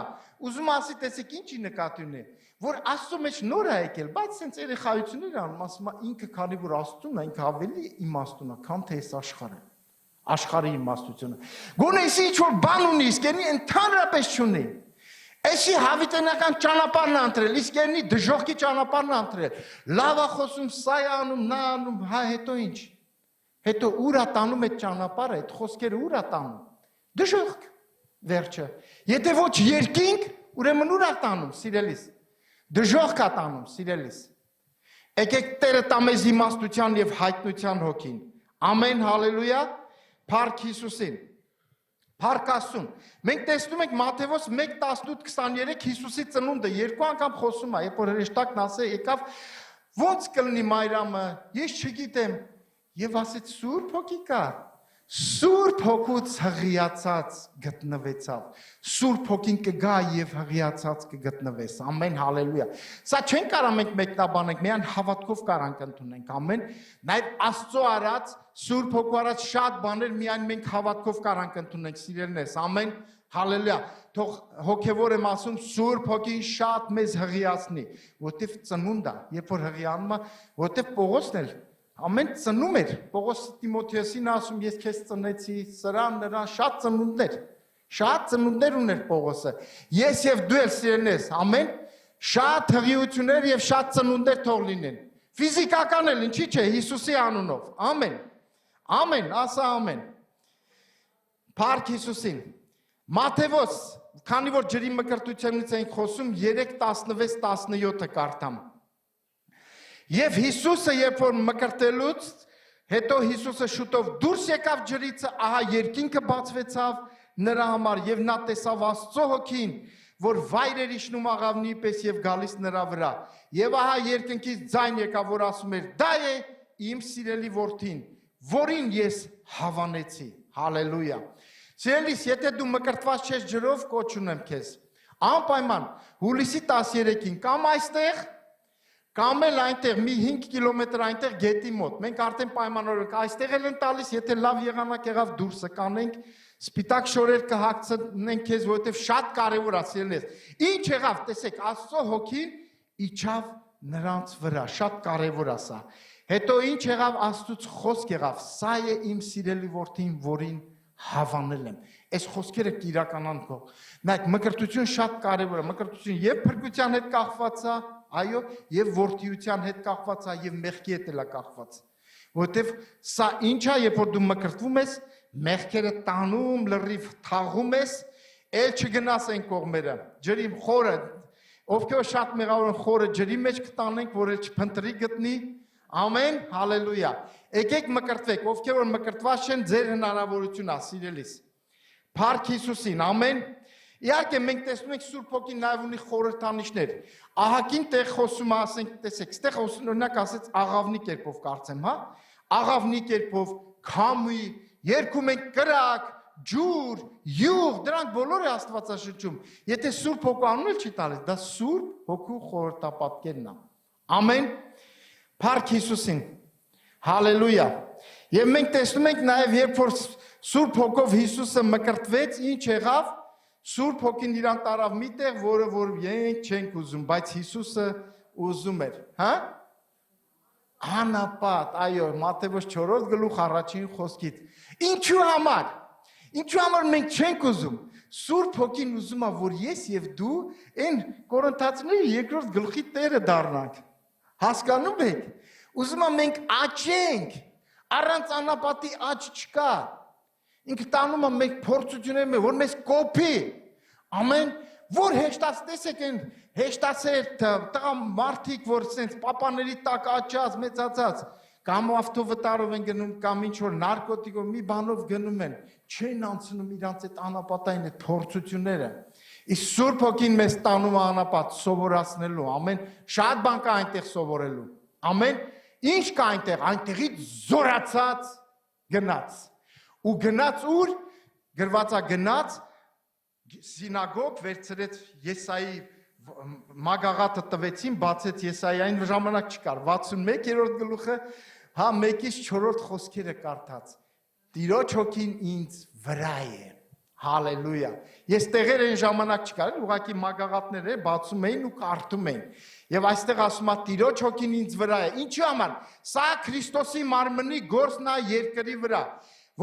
ուզում ասի տեսեք ինչի նկատի ունի, որ Աստծո մեջ նոր է եկել, բայց սենց երեխայություններ անում, ասում է ինքը քանի որ Աստծուն է, ինքը ավելի իմաստուն է, քան թե այս աշխարհը, աշխարհի իմաստությունը։ Գոնե էսի ինչ որ բան ունի, իսկ երնի ընդհանրապես չունի։ Էսի հավիտենական ճանապարհն է ընտրել, իսկ երնի դժոխքի ճանապարհն է ընտրել։ Լավ է խոսում, սա է անում, նա անում, հա հետո ինչ։ Հետո ուր է տանում այդ ճանապարհը, այդ խոսքերը ուր է տանում։ Դժոխք, վերջը։ Եթե ոչ երկինք, ուրեմն ուր է տանում, սիրելիս։ Դժոխք է տանում, սիրելիս։ Եկեք Տերը տա մեզ իմաստության եւ հայտնության հոգին։ Ամեն, հալելույա, փառք Հիսուսին։ Փառք Աստծուն։ Մենք տեսնում ենք Մատթեոս 1:18-23 Հիսուսի ծնունդը երկու անգամ խոսում է, երբ որ հրեշտակն ասել եկավ, ո՞նց կլինի մայրամը, ես չգիտեմ, եւ ասեց Սուրբ Հոգի կա։ Սուրբ Հոգուց հղիացած գտնվեցավ։ Սուրբ Հոգին կգա եւ հղիացած կգտնվես։ Ամեն, հալելույա։ Սա չեն կարող մենք մեկնաբանենք, միայն հավատքով կարանք ընդունենք։ Ամեն։ Նաեւ Աստծո արած, Սուրբ Հոգու արած շատ բաներ միայն մենք հավատքով կարանք ընդունենք, սիրելիներս։ Ամեն, հալելույա։ Թող հոգեվոր եմ ասում, Սուրբ Հոգին շատ մեզ հղիացնի, որտեվ ծնունդ է, երբ որ հղիանում է, որտեվ Պողոսն էլ ամեն ծնում էր, Պողոս Տիմոթեոսին ասում, ես քեզ ծնեցի, սրան, նրան, շատ ծնունդներ ուներ Պողոսը, ես և դու էլ սիրելիներս, ամեն, Շատ հղիություններ եւ շատ ծնունդներ թող լինեն։ Ֆիզիկական էլ ինչի՞ չէ Հիսուսի անունով։ Ամեն։ Ամեն, ասա ամեն։ Փառք Հիսուսին։ Մատթեոս, քանի որ ջրի մկրտությունից ենք խոսում, 3:16-17 կարդամ։ Եվ Հիսուսը երբ որ մկրտելուց հետո Հիսուսը շուտով դուրս եկավ ջրից, ահա երկինքը բացվեցավ նրա համար եւ նա տեսավ Աստծո հոգին, որ վայր էր իջնում աղավնի պես եւ գալիս նրա վրա։ Եվ ահա երկնքից ձայն եկավ, որ ասում էր. «Դա է իմ սիրելի որդին, որին ես հավանեցի»։ Հալելույա։ Սիրելիս, եթե դու մկրտված ես ջրով, կոչ ունեմ քեզ։ Անպայման հուլիսի 13-ին կամ այստեղ կամ էլ այնտեղ մի 5 կիլոմետր այնտեղ գետի մոտ։ Մենք արդեն պայմանավորենք, այստեղ էլ են տալիս, եթե լավ եղանակ եղավ դուրսը կանենք, սպիտակ շորեր կհագցնենք քեզ, որովհետև շատ կարևոր է, սիրելիս։ Ինչ եղավ, տեսեք, Աստծո հոգին իջավ նրանց վրա, շատ կարևոր է սա։ Հետո ինչ եղավ, Աստծուց խոսք եղավ. «Սա է իմ սիրելի որդին, որին հավանել եմ»։ Այս խոսքերը կիրականան քո։ Նայեք, մկրտություն շատ կարևոր է, մկրտություն եւ փրկության հետ կախված է, այո, եւ որդիության հետ կախված է եւ մեղքի հետ էլ է կախված։ Որովհետեւ սա ինչ է, երբ որ դու մկրտվում ես, մեղքերը տանում, լրիվ թաղում ես, ել չգնաս այն կողմերը։ Ջրի խորը, ովքեր շատ մեղավոր են, խորը ջրի մեջ կտանենք, որ էլ չփնտրի գտնի։ Ամեն, հալելույա։ Եկեք մկրտվեք, ովքեր որ մկրտված են, ձեր հնարավորությունն է, սիրելիս։ Փառք Հիսուսին, ամեն։ Իհարկե մենք տեսնում ենք Սուրբ Հոգին նաև ունի խորհրդանիշներ։ Ահագին տեղ խոսում է, ասենք, տեսեք, ստեղ խոսում օրինակ ասեց աղավնի կերպով կարծեմ, հա։ Աղավնի կերպով, քամի, երգում ենք կրակ, ջուր, յուղ, դրանք բոլորը Աստվածաշնչում։ Եթե Սուրբ Հոգու անուն էլ չի տալիս, դա Սուրբ Հոգու խորհրդապատկերն է։ Ամեն։ Փառք Հիսուսին։ Հալելույա։ Եվ մենք տեսնում ենք նաև երբ որ Սուրբ Հոգով Հիսուսը մկրտվեց, ինչ եղավ։ Սուրբ Հոգին իրան տարավ մի տեղ, որը որ մենք չենք ուզում, բայց Հիսուսը ուզում էր, հա։ Անապատ, այո, Մատթեոս 4 գլուխ առաջին խոսքից։ Ինչու համար։ Ինչու համար մենք չենք ուզում։ Սուրբ Հոգին ուզում է, որ ես եւ դու այն Կորինթացիների 2-րդ գլխի տերը դառնանք։ Հասկանում եք։ Ուզում է մենք աճենք։ Առանց անապատի աճ չկա։ Ինքը տանում է մեկ փորձություններ, որ մեզ կոփի։ Ամեն, որ հեշտաց տեսեք են հեշտացել տղա մարդիկ, որ սենց պապաների տակ աճած, մեծացած, կամ ավտովտարով են գնում, կամ ինչ որ նարկոտիկով մի բանով գնում են, չեն անցնում իրանց այդ անապատային այդ փորձությունները։ Իսկ Սուրբ Հոգին մեզ տանում է անապատ սովորացնելու, ամեն, շատ բան կա այնտեղ սովորելու։ Ամեն, ինչ կա այնտեղ, այնտեղից զորացած գնաց։ Ու գնաց ուր, գրված է գնաց, սինագոգ վերցրեց Եսայի մագաղաթը տվեցին, բացեց Եսայային, ժամանակ չկար, 61-րդ գլուխը, հա 1-ից 4-րդ խոսքերը կարդաց, Տիրոջ հոգին ինձ վրա է, հալելույա, ես տեղեր են ժամանակ չկար, ուղղակի մագաղաթներ է, բացում էին ու կարդում էին, և այստեղ ասում է Տիրոջ հոգին ինձ վրա է, ինչի համար, սա Քրիստոսի մարմնի գործն է երկրի վրա,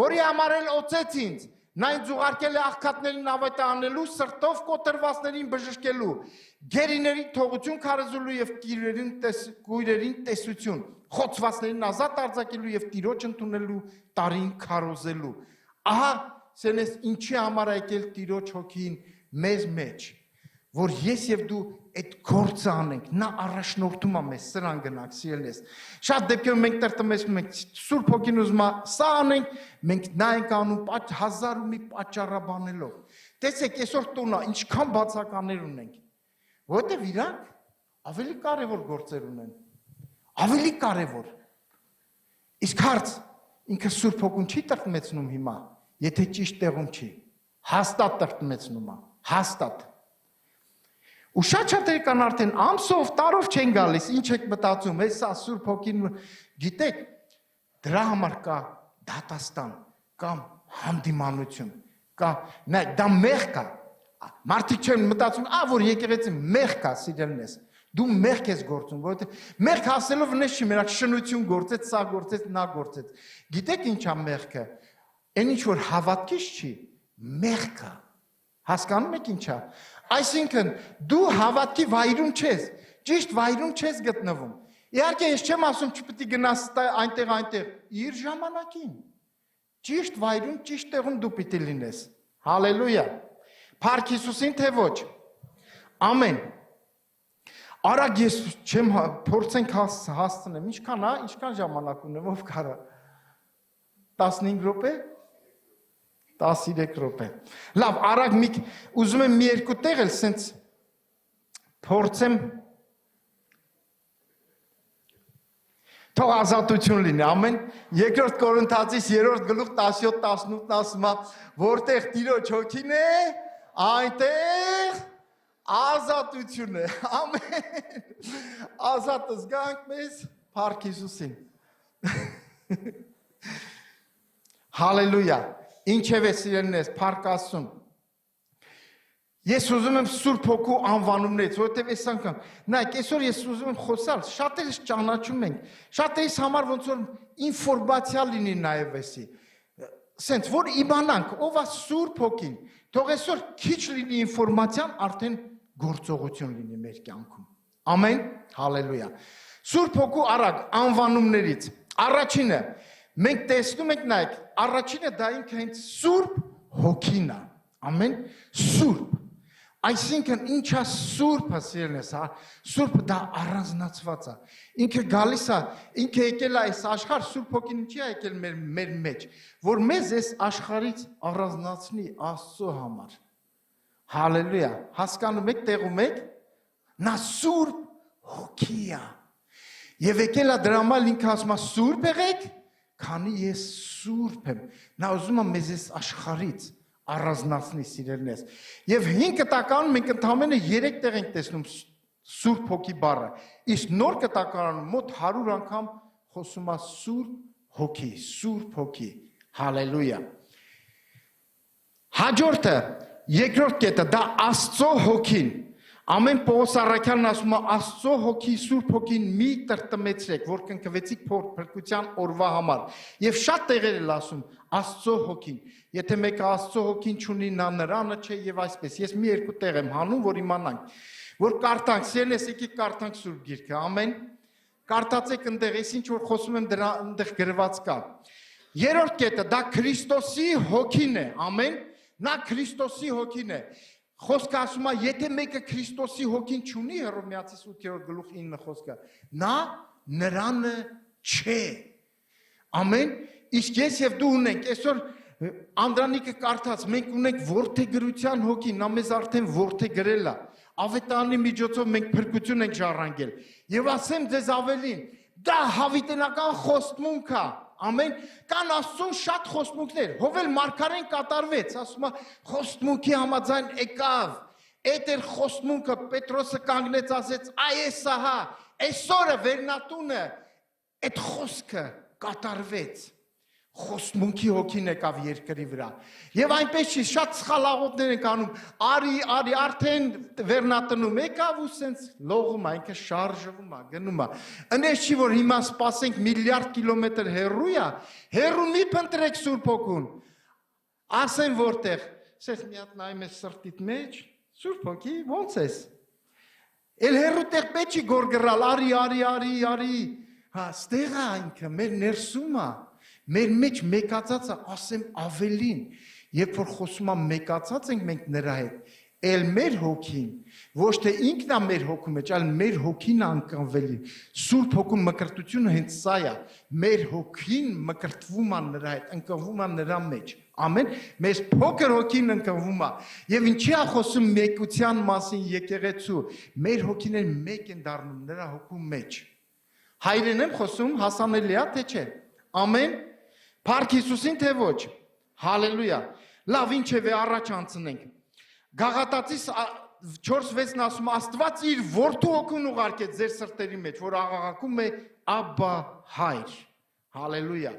որի համար էլ օծեց ինձ, նա ինձ ուղարկել է աղքատներին ավետը անելու, սրտով կոտրվածներին բժշկելու, գերիներին թողություն քարոզելու եւ կույրերին տեսություն, խոցվածներին ազատ արձակելու եւ Տիրոջ ընդունելու տարին քարոզելու։ Ահա, սենես ինչի համար եկել Տիրոջ հոգին մեզ մեջ, որ ես եւ դու այդ գործը անենք, նա առաջնորդում է մեզ, սրան գնանք, սիրելիս։ Շատ դեպքերում մենք տրտմեցնում ենք, Սուրբ Հոգին ուզում է սա անենք, մենք նա ենք անում 1000 ու մի պատճառաբանելով։ Տեսեք, այսօր տունը ինչքան բացականներ ունենք, որովհետև իրանք ավելի կարևոր գործեր ունեն, ավելի կարևոր։ Իսկ հարց, ինքը Սուրբ Հոգուն չի տրտմեցնում հիմա, եթե ճիշտ տեղում չի, հաստատ տրտմեցնում է, հաստատ։ Ու շատ-շատեր կան արդեն ամսով, տարով չեն գալիս, ինչ եք մտածում, սա Սուրբ Հոգին, գիտեք, դրա համար կա դատաստան, կամ հանդիմանություն, դա մեղք է, մարդիկ չեն մտածում, որ եկեղեցին մեղք է, սիրելնես, դու մեղք ես գործում, որովհետև մեղք հասելով նես չի մենակ շնություն գործեց, սա գործեց, նա գործեց, գիտեք ինչ է մեղքը, այն ինչ որ հավատքից չի, մեղք է, հասկանում եք ինչ է, Այսինքն դու հավատքի վայրում չես, ճիշտ վայրում չես գտնվում։ Իհարկե ես չեմ ասում չպետք է գնաս այնտեղ, իր ժամանակին։ Ճիշտ վայրում, ճիշտ տեղում դու պիտի լինես։ Հալելույա։ Փառք Հիսուսին թե ոչ։ Ամեն։ Արագ ես չեմ փորձենք հասցնեմ։ Ինչքան ժամանակ ունեմ, ով կարա։ 15 րոպե։ 13 րոպե։ Լավ, արագ ուզում եմ մի երկու տեղ էլ սենց փորձեմ թող ազատություն լինի, ամեն։ Երկրորդ Կորինթացիս 3-րդ գլուխ 17-18-ն ասում է, որտեղ Տիրոջ հոգին է, այնտեղ ազատություն է, ամեն։ Ազատ զգանք մեզ, փառք Հիսուսին։ Հալելույա, ինչև է սիրելիներս, փառք Աստծուն։ Ես ուզում եմ Սուրբ Հոգու անվանումներից, որովհետև այս անգամ, նայեք, այսօր ես ուզում եմ խոսալ, շատերս ճանաչում ենք, շատերիս համար ոնց որ ինֆորմացիա լինի նաև էսի, սենց, որ իմանանք, ով է Սուրբ Հոգին, թող այսօր քիչ լինի ինֆորմացիան, արդեն գործողություն լինի մեր կյանքում, ամեն, հալելույա, Սուրբ Հոգու արագ անվանումներից, առաջինը, մենք տեսնում ենք նայեք, առաջինը դա ինքը հենց Սուրբ Հոգին է, ամեն, Սուրբ, այսինքն ինչա Սուրբը սիրելիներս, Սուրբը դա առանձնացված է, ինքը գալիս է, ինքը եկել է այս աշխարհ, Սուրբ Հոգին ինչի է եկել մեր մեջ, որ մեզ այս աշխարհից առանձնացնի Աստծո համար, հալելույա, հասկանում եք, տեղում եք, նա Սուրբ Հոգի է, և եկել է դրա համար ինքը ասում է Սուրբ եղեք, քանի ես Սուրբ եմ, նա ուզում է մեզ այս աշխարհից առանձնացնի սիրելիներս։ Եվ 5 կտականում մենք ընդամենը 3 տեղ ենք տեսնում Սուրբ Հոգի բառը։ Իսկ նոր կտակարանում մոտ 100 անգամ խոսում է Սուրբ Հոգի, Սուրբ Հոգի։ Հալելույա։ Հաջորդը, երկրորդ կետը, դա Աստծո Հոգին։ Ամեն Պողոս առաքյալն ասում է Աստծո Հոգի, Սուրբ Հոգին մի տրտմեցրեք, որ կնքվեցիք փրկության օրվա համար։ Եվ շատ տեղեր էլ ասում Աստծո Հոգին։ Եթե մեկը Աստծո Հոգին չունի, նա նրանը չէ եւ այսպես։ Ես մի երկու տեղ եմ հանում, որ իմանանք, որ կարդանք, սիրելիներս, եկեք կարդանք Սուրբ Գիրքը, ամեն։ Կարդացեք այնտեղ, ես ինչ որ խոսում եմ դրա այնտեղ գրված կա։ Երրորդ կետը դա Քրիստոսի Հոգին է, ամեն։ Նա Քրիստոսի Հոգին է։ Խոսքը ասում է, եթե մեկը Քրիստոսի Հոգին չունի, Հռոմեացիս 8-րդ գլուխ 9 խոսքը, նա նրանը չէ։ Ամեն։ Իսկ ես եւ դու ունենք, այսօր Անդրանիկը կարդաց, մենք ունենք որդեգրության հոգի, նա մեզ արդեն որդեգրել է։ Ավետարանի միջոցով մենք փրկություն ենք ժառանգել։ Եվ ասեմ ձեզ ավելին, դա հավիտենական խոստմունք է։ Ամեն, կան Աստծուն շատ խոստմունքներ, հովել մարգարեն կատարվեց, ասում է խոստմունքի համաձայն եկավ, այդ էր խոստմունքը, Պետրոսը կանգնեց, ասեց, այս ահա, այսօրը վերնատունը, այդ խոսքը կատարվեց, խոստմունքի հոգին եկավ երկրի վրա, և այնպես չի, շատ սխալաղոտներ ենք անում, արի, արդեն վերնատնում եկավ ու սենց լողում է, ինքը շարժվում է, գնում է, ընես չի, որ հիմա սպասենք միլիարդ կիլոմետր հեռու է, հեռու մի փնտրեք Սուրբ Հոգուն, ասեն որտեղ, սես մի հատ նայում ես սրտիդ մեջ, Սուրբ Հոգի, ոնց ես, էլ հեռու տեղ պետք չի գորգռալ, արի, հա, ստեղ է ինքը, մեր ներսում է, մեր մեջ մեկացած է, ասեմ ավելին, երբ որ խոսում է մեկացած ենք մենք նրա հետ, էլ մեր հոգին, ոչ թե ինքն է մեր հոգու մեջ, այլ մեր հոգին է ընկնվելի, Սուրբ Հոգուն մկրտությունը հենց սա է, մեր հոգին մկրտվում է նրա հետ, ընկնվում է նրա մեջ, ամեն, մեր փոքր հոգին ընկնվում է, և ինչի է խոսում մեկության մասին եկեղեցու, մեր հոգիներ մեկ են դառնում նրա հոգու մեջ, հայրեն եմ խոսում, հասանելի է, թե չէ, ամեն, Փառք Հիսուսին թե ոչ, հալելույա, լավ ինչև է առաջ անցնենք, Գաղատացիս 4:6-ն ասում Աստված իր որդու հոգուն ուղարկեց ձեր սրտերի մեջ, որ աղաղակում է Աբբա հայր, հալելույա,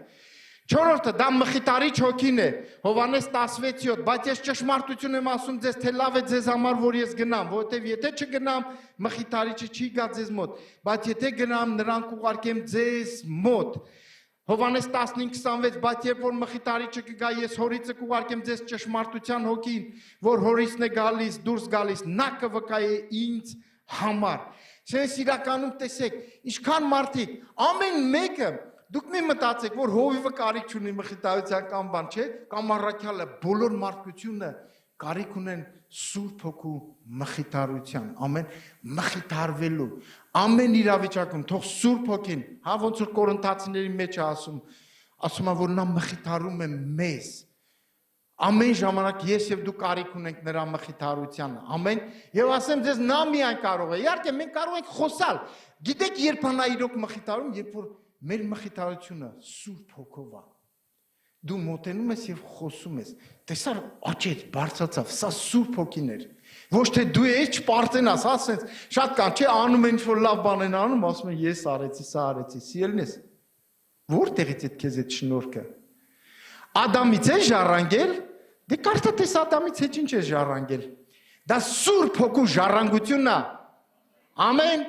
չորրորդը դա մխիտարիչ հոգին է, Հովհաննես 16:7, բայց ես ճշմարտություն եմ ասում ձեզ, թե լավ է ձեզ համար, որ ես գնամ, որովհետև եթե չգնամ, մխիտարիչը չի գա ձեզ մոտ, բայց եթե գնամ, նրան կուղարկեմ ձեզ մոտ, Հովանես 15:26 բայց երբ որ մխիթարիչը կգա ես հորիցը կուղարկեմ ձեզ ճշմարտության հոգին, որ հորիցն է գալիս, դուրս գալիս, նա կվկայե ինձ համար։ Սենց իրականում տեսեք, ինչքան մարդիկ, ամեն մեկը, դուք մի մտածեք, որ հովիվը կարիք չունի մխիթարության կամ բան, չէ, կամ առաքյալը, բոլոր մարդկությունը կարիք ունեն Սուրբ Հոգու մխիթարության, ամեն մխիթարվելու, ամեն իրավիճակում, թող Սուրբ Հոգին, հա ոնց որ Կորինթացիների մեջ է ասում է, որ նա մխիթարում է մեզ, ամեն ժամանակ ես եւ դու կարիք ունենք նրա մխիթարությանը, ամեն, եւ ասեմ ձեզ նա միայն կարող է, իհարկե մենք կարող ենք խոսալ, գիտեք երբ նա իրոք մխիթարում, երբ որ մեր մխիթարությունը Սուրբ Հոգով է, դու մոտենում ես եւ խոսում ես, տեսար աչքդ բարձրացավ, սա Սուրբ Հոգին էր, ոչ թե դու ես չպարտենաս, հա սենց, շատ կան, չէ, անում են ինչ-որ լավ բան են անում, ասում են ես արեցի, սա արեցի, սիրելին ես, որտեղից է քեզ այդ շնորհքը, Ադամից է ժառանգել, դե կարծա տես Ադամից հետ ինչ է ժառանգել, դա Սուրբ Հոգու ժառանգությունն է, ամեն,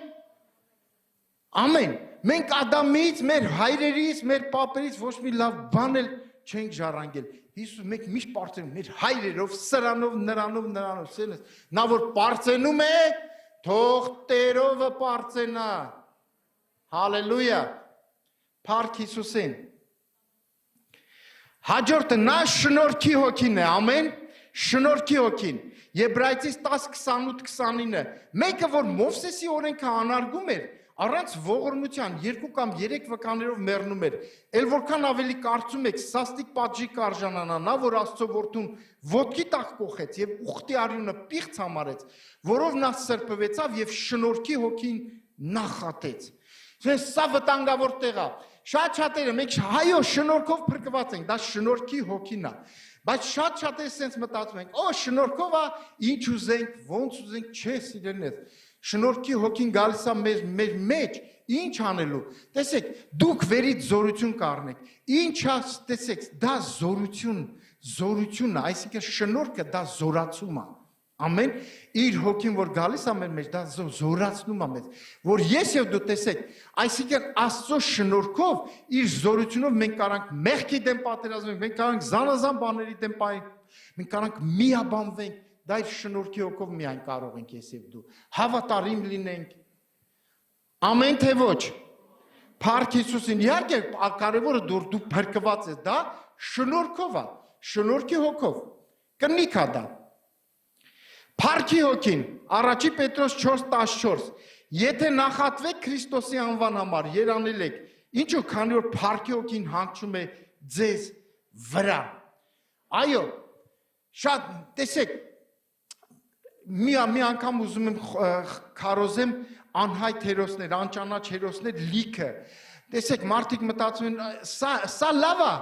ամեն, մենք Ադամից, մեր հայրերից, մեր պապերից ոչ մի լավ բան էլ չենք ժառանգել, Հիսուս մենք միշտ պարծենում, մեր հայրերով, սրանով, նրանով, նա որ պարծենում է, թող Տերովը պարծենա, հալելույա, փառք Հիսուսին, հաջորդը նա շնորհքի հոգին է, ամեն, շնորհքի հոգին, Եբրայեցիս 10:28-29, մեկը որ Մովսեսի օրենքը անարգում էր, առանց ողորմության 2 կամ 3 վկաներով մեռնում էր, էլ որքան ավելի կարծում եք, սաստիկ պատժի կարժանանա, նա որ Աստծո որդուն ոտքի տակ կոխեց եւ ուխտի արյունը պիղծ համարեց, որով նա սրբվեցավ եւ շնորհքի հոգին նախատեց։ Սա վտանգավոր տեղ է։ Շատ շատերը մենք հայո շնորհքով փրկված ենք, դա շնորհքի հոգին է։ Բայց շատ շատերը sense մտածում ենք, օ շնորհքով է, ինչ ուզենք, ոնց ուզենք, չէ, սիրելիներ։ Շնորհքի հոգին գալիս է մեր մեջ, ինչ անելու։ Տեսեք, դուք վերից զորություն կառնեք։ Ինչ է, տեսեք, դա զորությունն է, այսինքն շնորհքը դա զորացում է։ Ամեն իր հոգին որ գալիս է մեր մեջ, դա զորացնում է մեզ, որ ես եւ դու տեսեք, այսինքն Աստծո շնորհքով իր զորությունով մենք կարանք մեղքի դեմ պատերազմենք, մենք կարանք զանազան բաների դեմ մենք կարանք միաբանվենք, դա իր շնորհքի հոգով միայն կարող ենք ես եւ դու հավատարիմ լինենք։ Ամեն թե ոչ։ Փառք Հիսուսին, իհարկե կարևորը դու փրկված ես, դա շնորհքով է, շնորհքի հոգով։ Կնիկ է դա։ Փառքի հոգին, առաջի Պետրոս 4:14, եթե նախատվեք Քրիստոսի անվան համար, երանել եք, ինչու քանի որ փառքի հոգին հանգչում է ձեզ վրա։ Այո, շատ, տեսեք, մի անգամ ուզում եմ քարոզեմ անհայտ հերոսներ, անճանաչ հերոսներ լիքը։ Տեսեք, մարդիկ մտածում են, սա լավ է։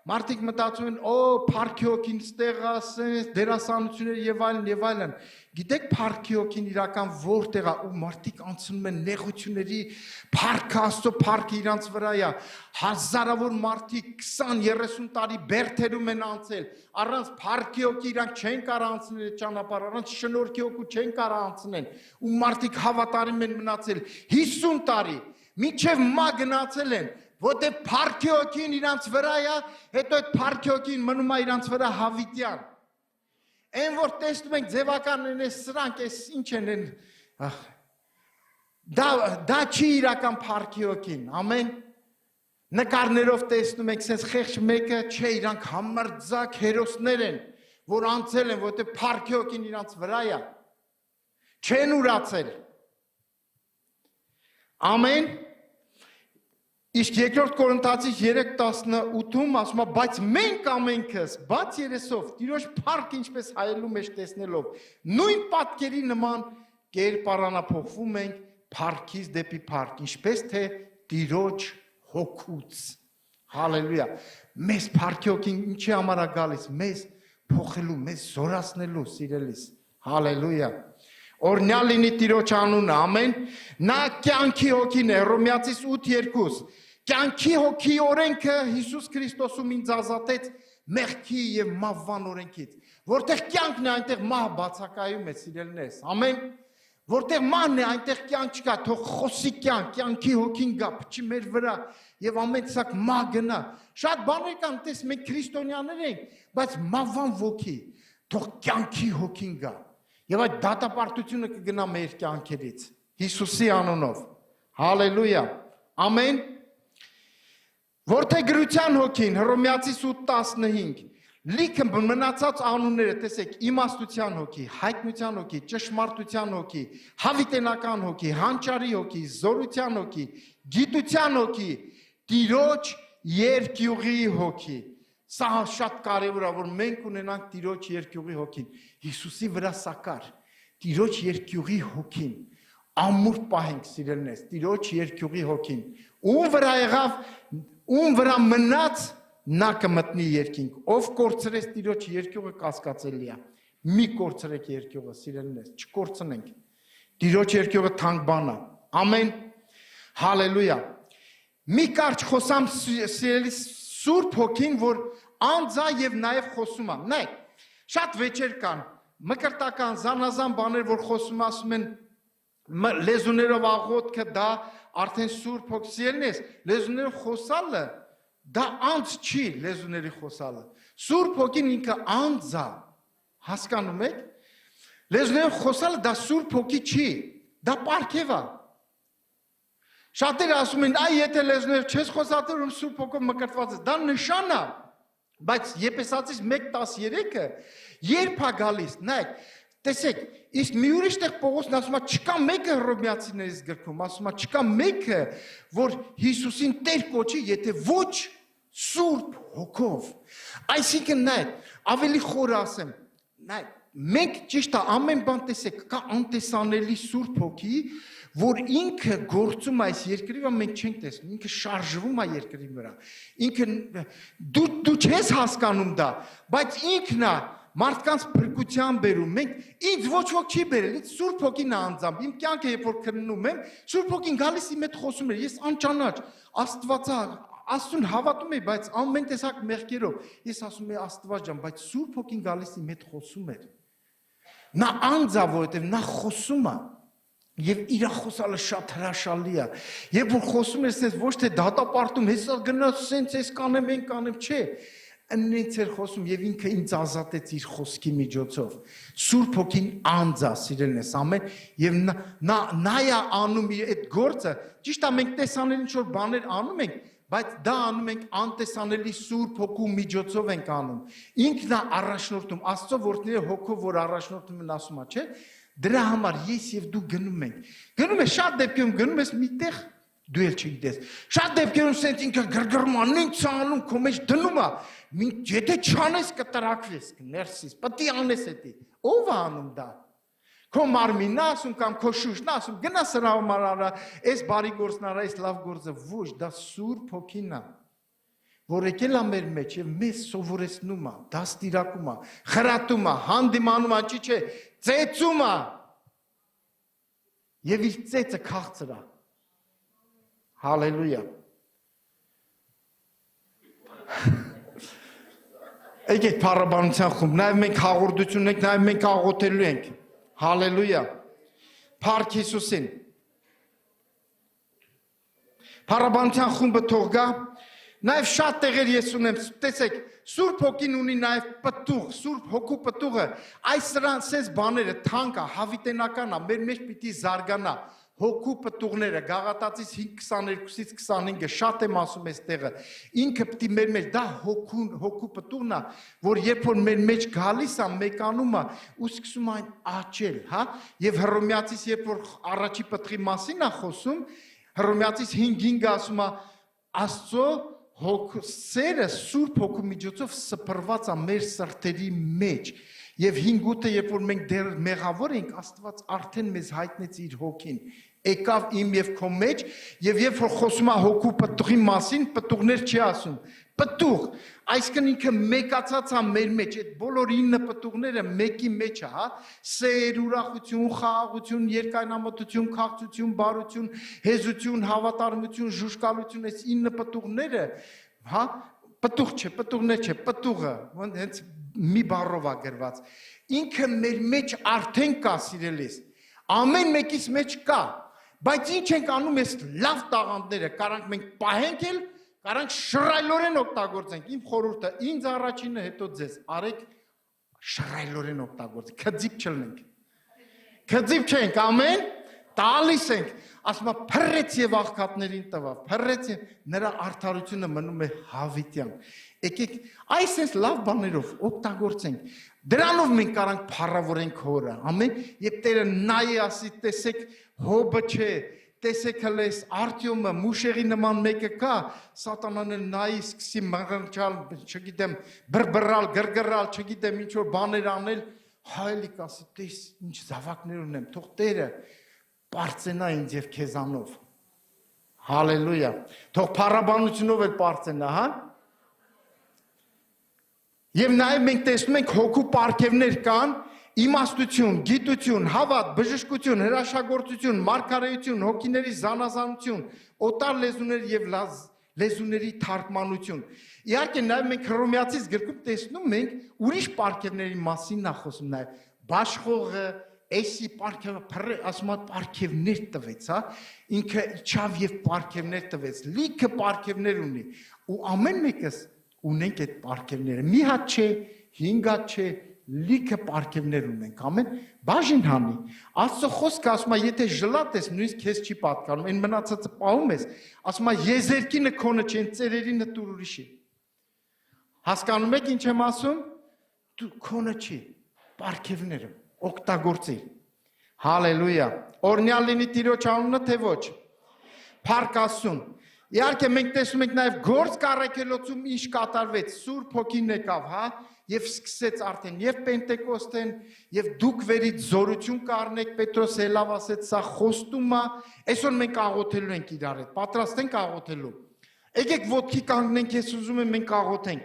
Մարդիկ մտածում են, օ, փառքի հոգին ստեղ ասես, դերասանություններ եւ այլն։ Գիտեք փառքի հոգին իրական որտեղ է ու մարդիկ անցնում են նեղությունների փառքը Աստծո փառքը իրանց վրա է։ Հազարավոր մարդիկ 20-30 տարի բերթերում են անցել, առանց փառքի հոգի իրանք չեն կարող անցնել այդ ճանապարհը, առանց շնորհքի հոգու չեն կարող անցնել։ Ու մարդիկ հավատարիմ են մնացել 50 տարի, մինչև մա գնացել են։ Որտե փառքի հոգին իրանց վրա է, հետո այդ փառքի հոգին մնում է իրանց վրա հավիտյան։ Այն որ տեսնում ենք ձևականն է սրանք, էս ինչ են, դա չի իրական փառքի հոգին, ամեն։ Նկարներով տեսնում ենք, sense խեղճ մեկը, չէ, իրանք համարձակ հերոսներ են, որ անցել են, որտե փառքի հոգին իրանց վրա է։ Չեն ուրացել։ Ամեն։ Իսկ երկրորդ Կորինթացիս 3:18-ում ասում է, բայց մենք ամենքս, բաց երեսով, Տիրոջ փառքը ինչպես հայելու մեջ տեսնելով, նույն պատկերի նման կերպարանափոխվում ենք փառքից դեպի փառք, ինչպես թե Տիրոջ հոգուց։ Հալելույա։ Մեզ փառքի հոգին ինչի համար է գալիս, մեզ փոխելու, մեզ զորացնելու, սիրելիս։ Հալելույա։ Օրհնյալ լինի Տիրոջ անունը, ամեն։ Նա կյանքի հոգին է, Հռոմեացիս 8:2։ Կյանքի հոգի օրենքը Հիսուս Քրիստոսում ինձ ազատեց մեղքի եւ մահվան օրենքից, որտեղ կյանքն է, այնտեղ մահ բացակայում է, սիրելիներս, ամեն, Որտեղ մանն է, այնտեղ կյանք չկա, թող խոսի կյանքի հոգին գա, փչի մեր վրա եւ ամեն տեսակ մա գնա։ Շատ բաներ կան, տես մենք քրիստոնյաներ ենք, բայց մավան ոգի, թող կյանքի հոգին գա։ Եվ այդ դատապարտությունը կգնա մեր կյանքերից։ Հիսուսի անունով։ Հալելույա։ Ամեն։ Որդեգրության հոգին, Հռոմեացիս 8:15 Լիքը մնացած անունները, տեսեք, իմաստության հոգի, հայտնության հոգի, ճշմարտության հոգի, հավիտենական հոգի, հանճարի հոգի, զորության հոգի, գիտության հոգի, Տիրոջ երկյուղի հոգի։ Սա շատ կարևոր է, որ մենք ունենանք Տիրոջ երկյուղի հոգին։ Հիսուսի վրա սակար, Տիրոջ երկյուղի հոգին, ամուր պահենք սիրելնես, Տիրոջ երկյուղի հոգին։ Ում վրա եղավ, ում վրա մնաց նա կմտնի երկինք, ով կորցրեց Տիրոջ երկյուղը կասկածելի է։ Մի կորցրեք երկյուղը, սիրելիներ, չկորցնենք։ Տիրոջ երկյուղը թանկ բան է։ Ամեն։ Հալելույա։ Մի կարճ խոսամ սիրելի Սուրբ Հոգին, որ անձա եւ նաեւ խոսում է։ Նայեք, շատ վեճեր կան, մկրտական զանազան բաներ, որ խոսում ասում են լեզուներով աղոթքը, դա արդեն Սուրբ Հոգի, սիրելիներ, լեզուներով խոսալը դա անձ չի լեզուների խոսալը։ Սուրբ Հոգին ինքը անձ է, հասկանում եք։ Լեզուներով խոսալը դա Սուրբ Հոգի չի, դա պարգև է։ Շատերը ասում են, այ եթե լեզուներով չես խոսալ, ում Սուրբ Հոգով մկրտված ես, դա նշան է։ Բայց Եփեսացիս 1:13-ը երբ է գալիս, նայեք, տեսեք, իսկ մի ուրիշ տեղ Պողոսն ասում է, չկա մեկը Հռոմեացիներից գրքում, ասում է, չկա մեկը, որ Հիսուսին Տեր կոչի, եթե ոչ Սուրբ Հոգով։ Այսինքն նայեք, ավելի խորը ասեմ, նայեք, մենք ճիշտ է ամեն բան տեսեք, կա անտեսանելի Սուրբ Հոգի, որ ինքը գործում այս երկրի վրա մենք չենք տեսնում, ինքը շարժվում է երկրի վրա։ Ինքը դու չես հասկանում դա, բայց ինքն է մարդկանց փրկության բերում, մենք ինձ ոչ ոք չի բերել, ինձ Սուրբ Հոգին է անձամբ, իմ կյանքը երբ որ քննում եմ, Սուրբ Հոգին գալիս իմ հետ խոսում է, ես անճանաչ, Աստվածա, Աստծուն հավատում եմ, բայց ամեն տեսակ մեղքերով, ես ասում եմ Աստված ջան, բայց Սուրբ Հոգին գալիս իմ հետ խոսում էր։ Նա անձ է, որովհետև նա խոսում է, եւ իր խոսալը շատ հրաշալի է։ Երբ որ խոսում ես, ոչ թե դատապարտում, հեսա գնաց, սենց ես կանեմ, են կանեմ, չէ։ Ինձ էր խոսում եւ ինքը ինձ ազատեց իր խոսքի միջոցով։ Սուրբ Հոգին անձ է, սիրելիներս, ամեն եւ նա է անում իր այդ գործը։ Ճիշտ է, մենք տեսանելի ինչ-որ բաներ անում ենք, բայց դա անում ենք անտեսանելի Սուրբ Հոգու միջոցով ենք անում։ Ինքն է առաջնորդում, Աստծո որդիները հոգով որ առաջնորդում են ասում է, չէ՞։ Դրա համար ես եւ դու գնում ենք։ Գնում ես շատ դեպքերում գնում ես միտեղ դու էլ չգիտես։ Շատ դեպքերում սենց ինքը գրգռման ինչ անում քո մեջ դնում է։ Եթե չանես կտրակվես, կներսես, պետք է անես էդի։ Ո՞վ է անում դա։ Քո մարմինն ասում կամ քո շուրջն ասում գնա սրա համար արա, այս բարի գործն արա, այս լավ գործը, ոչ, դա Սուրբ Հոգին է, որ եկել է մեր մեջ եւ մեզ սովորեցնում է, դաստիարակում է, խրատում է, հանդիմանում է, չի, ծեծում է։ Եվ իր ծեծը քաղցր է։ Հալելույա։ Եկեք փառաբանության խումբ, նաև մենք հաղորդություն ենք, նաև մենք աղոթելու ենք։ Հալելույա։ Փառք Հիսուսին։ Փառաբանության խումբը թող գա։ Նաև շատ տեղեր ես ունեմ, տեսեք, Սուրբ Հոգին ունի նաև պտուղ, Սուրբ Հոգու պտուղը, այս սրանց բաները թանկ է, հավիտենական է, մեր մեջ պիտի զարգանա։ Հոգու պտուղները, Գաղատացիս 5:22-ից 25-ը, շատ եմ ասում այս տեղը, ինքը պիտի մեր մեջ, դա հոգու պտուղն է, որ երբ որ մեր մեջ գալիս է, մեկանում է, ու սկսում այն աճել, հա, եւ Հռոմեացիս, երբ որ առաջի պտղի մասին է խոսում, Հռոմեացիս 5:5-ը ասում է, Աստծո սերը Սուրբ Հոգու միջոցով սփռված է մեր սրտերի մեջ, եւ 5:8-ը, երբ որ մենք դեռ մեղավոր ենք, Աստված արդեն մեզ հայտնեց իր Հոգին, եկավ իմ եւ քո մեջ, եւ երբ որ խոսում է հոգու պտուղի մասին, պտուղներ չի ասում, պտուղ, այսինքն ինքը մեկացած է մեր մեջ, այդ բոլոր 9 պտուղները մեկի մեջ է, հա, սեր, ուրախություն, խաղաղություն, երկայնամտություն, քաղցություն, բարություն, հեզություն, հավատարմություն, ժուժկալություն, այս 9 պտուղները, հա, պտուղ չէ, պտուղներ չէ, պտուղը, հենց մի բառով է գրված, ինքը մեր մեջ արդեն կա, սիրելիս, Ամեն մեկից մեջ կա, բայց ինչ ենք անում այս լավ տաղանդները, կարանք մենք պահենք էլ, կարանք շռայլորեն օգտագործենք։ Իմ խորհուրդը ինձ առաջինը, հետո ձեզ, արեք շռայլորեն օգտագործենք, քծիպ չլնենք։ Քծիպ չենք, ամեն, տալիս ենք, ասում է փռեց եւ աղքատներին տվավ, փռեց եւ նրա արդարությունը մնում է հավիտյան։ Եկեք այսպես լավ բաներով օգտագործենք։ Դրանով մենք կարանք փառավորենք հորը, ամեն, եւ Տերը նայի ասի, տեսեք, հոբը չէ, տեսեք հլես Արտյոմը, Մուշեղի նման մեկը կա, Սատանան էլ նայի սկսի մղնչալ, չգիտեմ, բրբռալ, գրգռալ, չգիտեմ ինչ որ բաներ անել, հայելիք ասի, տես ինչ զավակներ ունեմ, թող Տերը պարծենա ինձ եւ քեզանով։ Հալելույա։ Թող փառաբանությունով էլ պարծենա, հա։ Եվ նաև մենք տեսնում ենք հոգու պարգևներ կան, իմաստություն, գիտություն, հավատ, բժշկություն, հրաշագործություն, մարգարեություն, հոգիների զանազանություն, օտար լեզուներ եւ լեզուների թարգմանություն։ Իհարկե նաև մենք Հռոմեացիս գրքում տեսնում ենք ուրիշ պարգևների մասին նա խոսում նաև Բաշխողը Էսի պարգևը ասում է պարգևներ տվեց, հա, ինքը իջավ եւ պարգևներ տվեց, լիքը պարգևներ ունի, ու ամեն մեկս ունենք այդ պարգևները, մի հատ չէ, 5 հատ չէ, լիքը պարգևներ ունենք, ամեն, բաժին հանի, Աստծո խոսքը ասում է, եթե ժլատ ես, նույնիսկ քեզ չի պատկանում, այն մնացածը պահում ես, ասում է, եզերքինը քոնը չէ, ծերերինը տուր ուրիշի, հասկանում եք ինչ եմ ասում, դու քոնը չի, պարգևները օգտագործիր։ Հալելույա։ Օրհնյալ լինի Տիրոջ անունը, թե ոչ։ Փառք Աստծուն։ Իհարկե մենք տեսնում ենք նաև գործ կառաքելոցում ինչ կատարվեց, Սուրբ Հոգին եկավ, հա, եւ սկսեց արդեն եւ Պենտեկոստեն, եւ դուք վերից զորություն կառնեք, Պետրոս հելավ ասեց, սա խոստում է, այսօր մենք աղոթելու ենք իրար հետ, պատրաստ ենք աղոթելու։ Եկեք ոտքի կանգնենք, ես ուզում եմ մենք աղոթենք։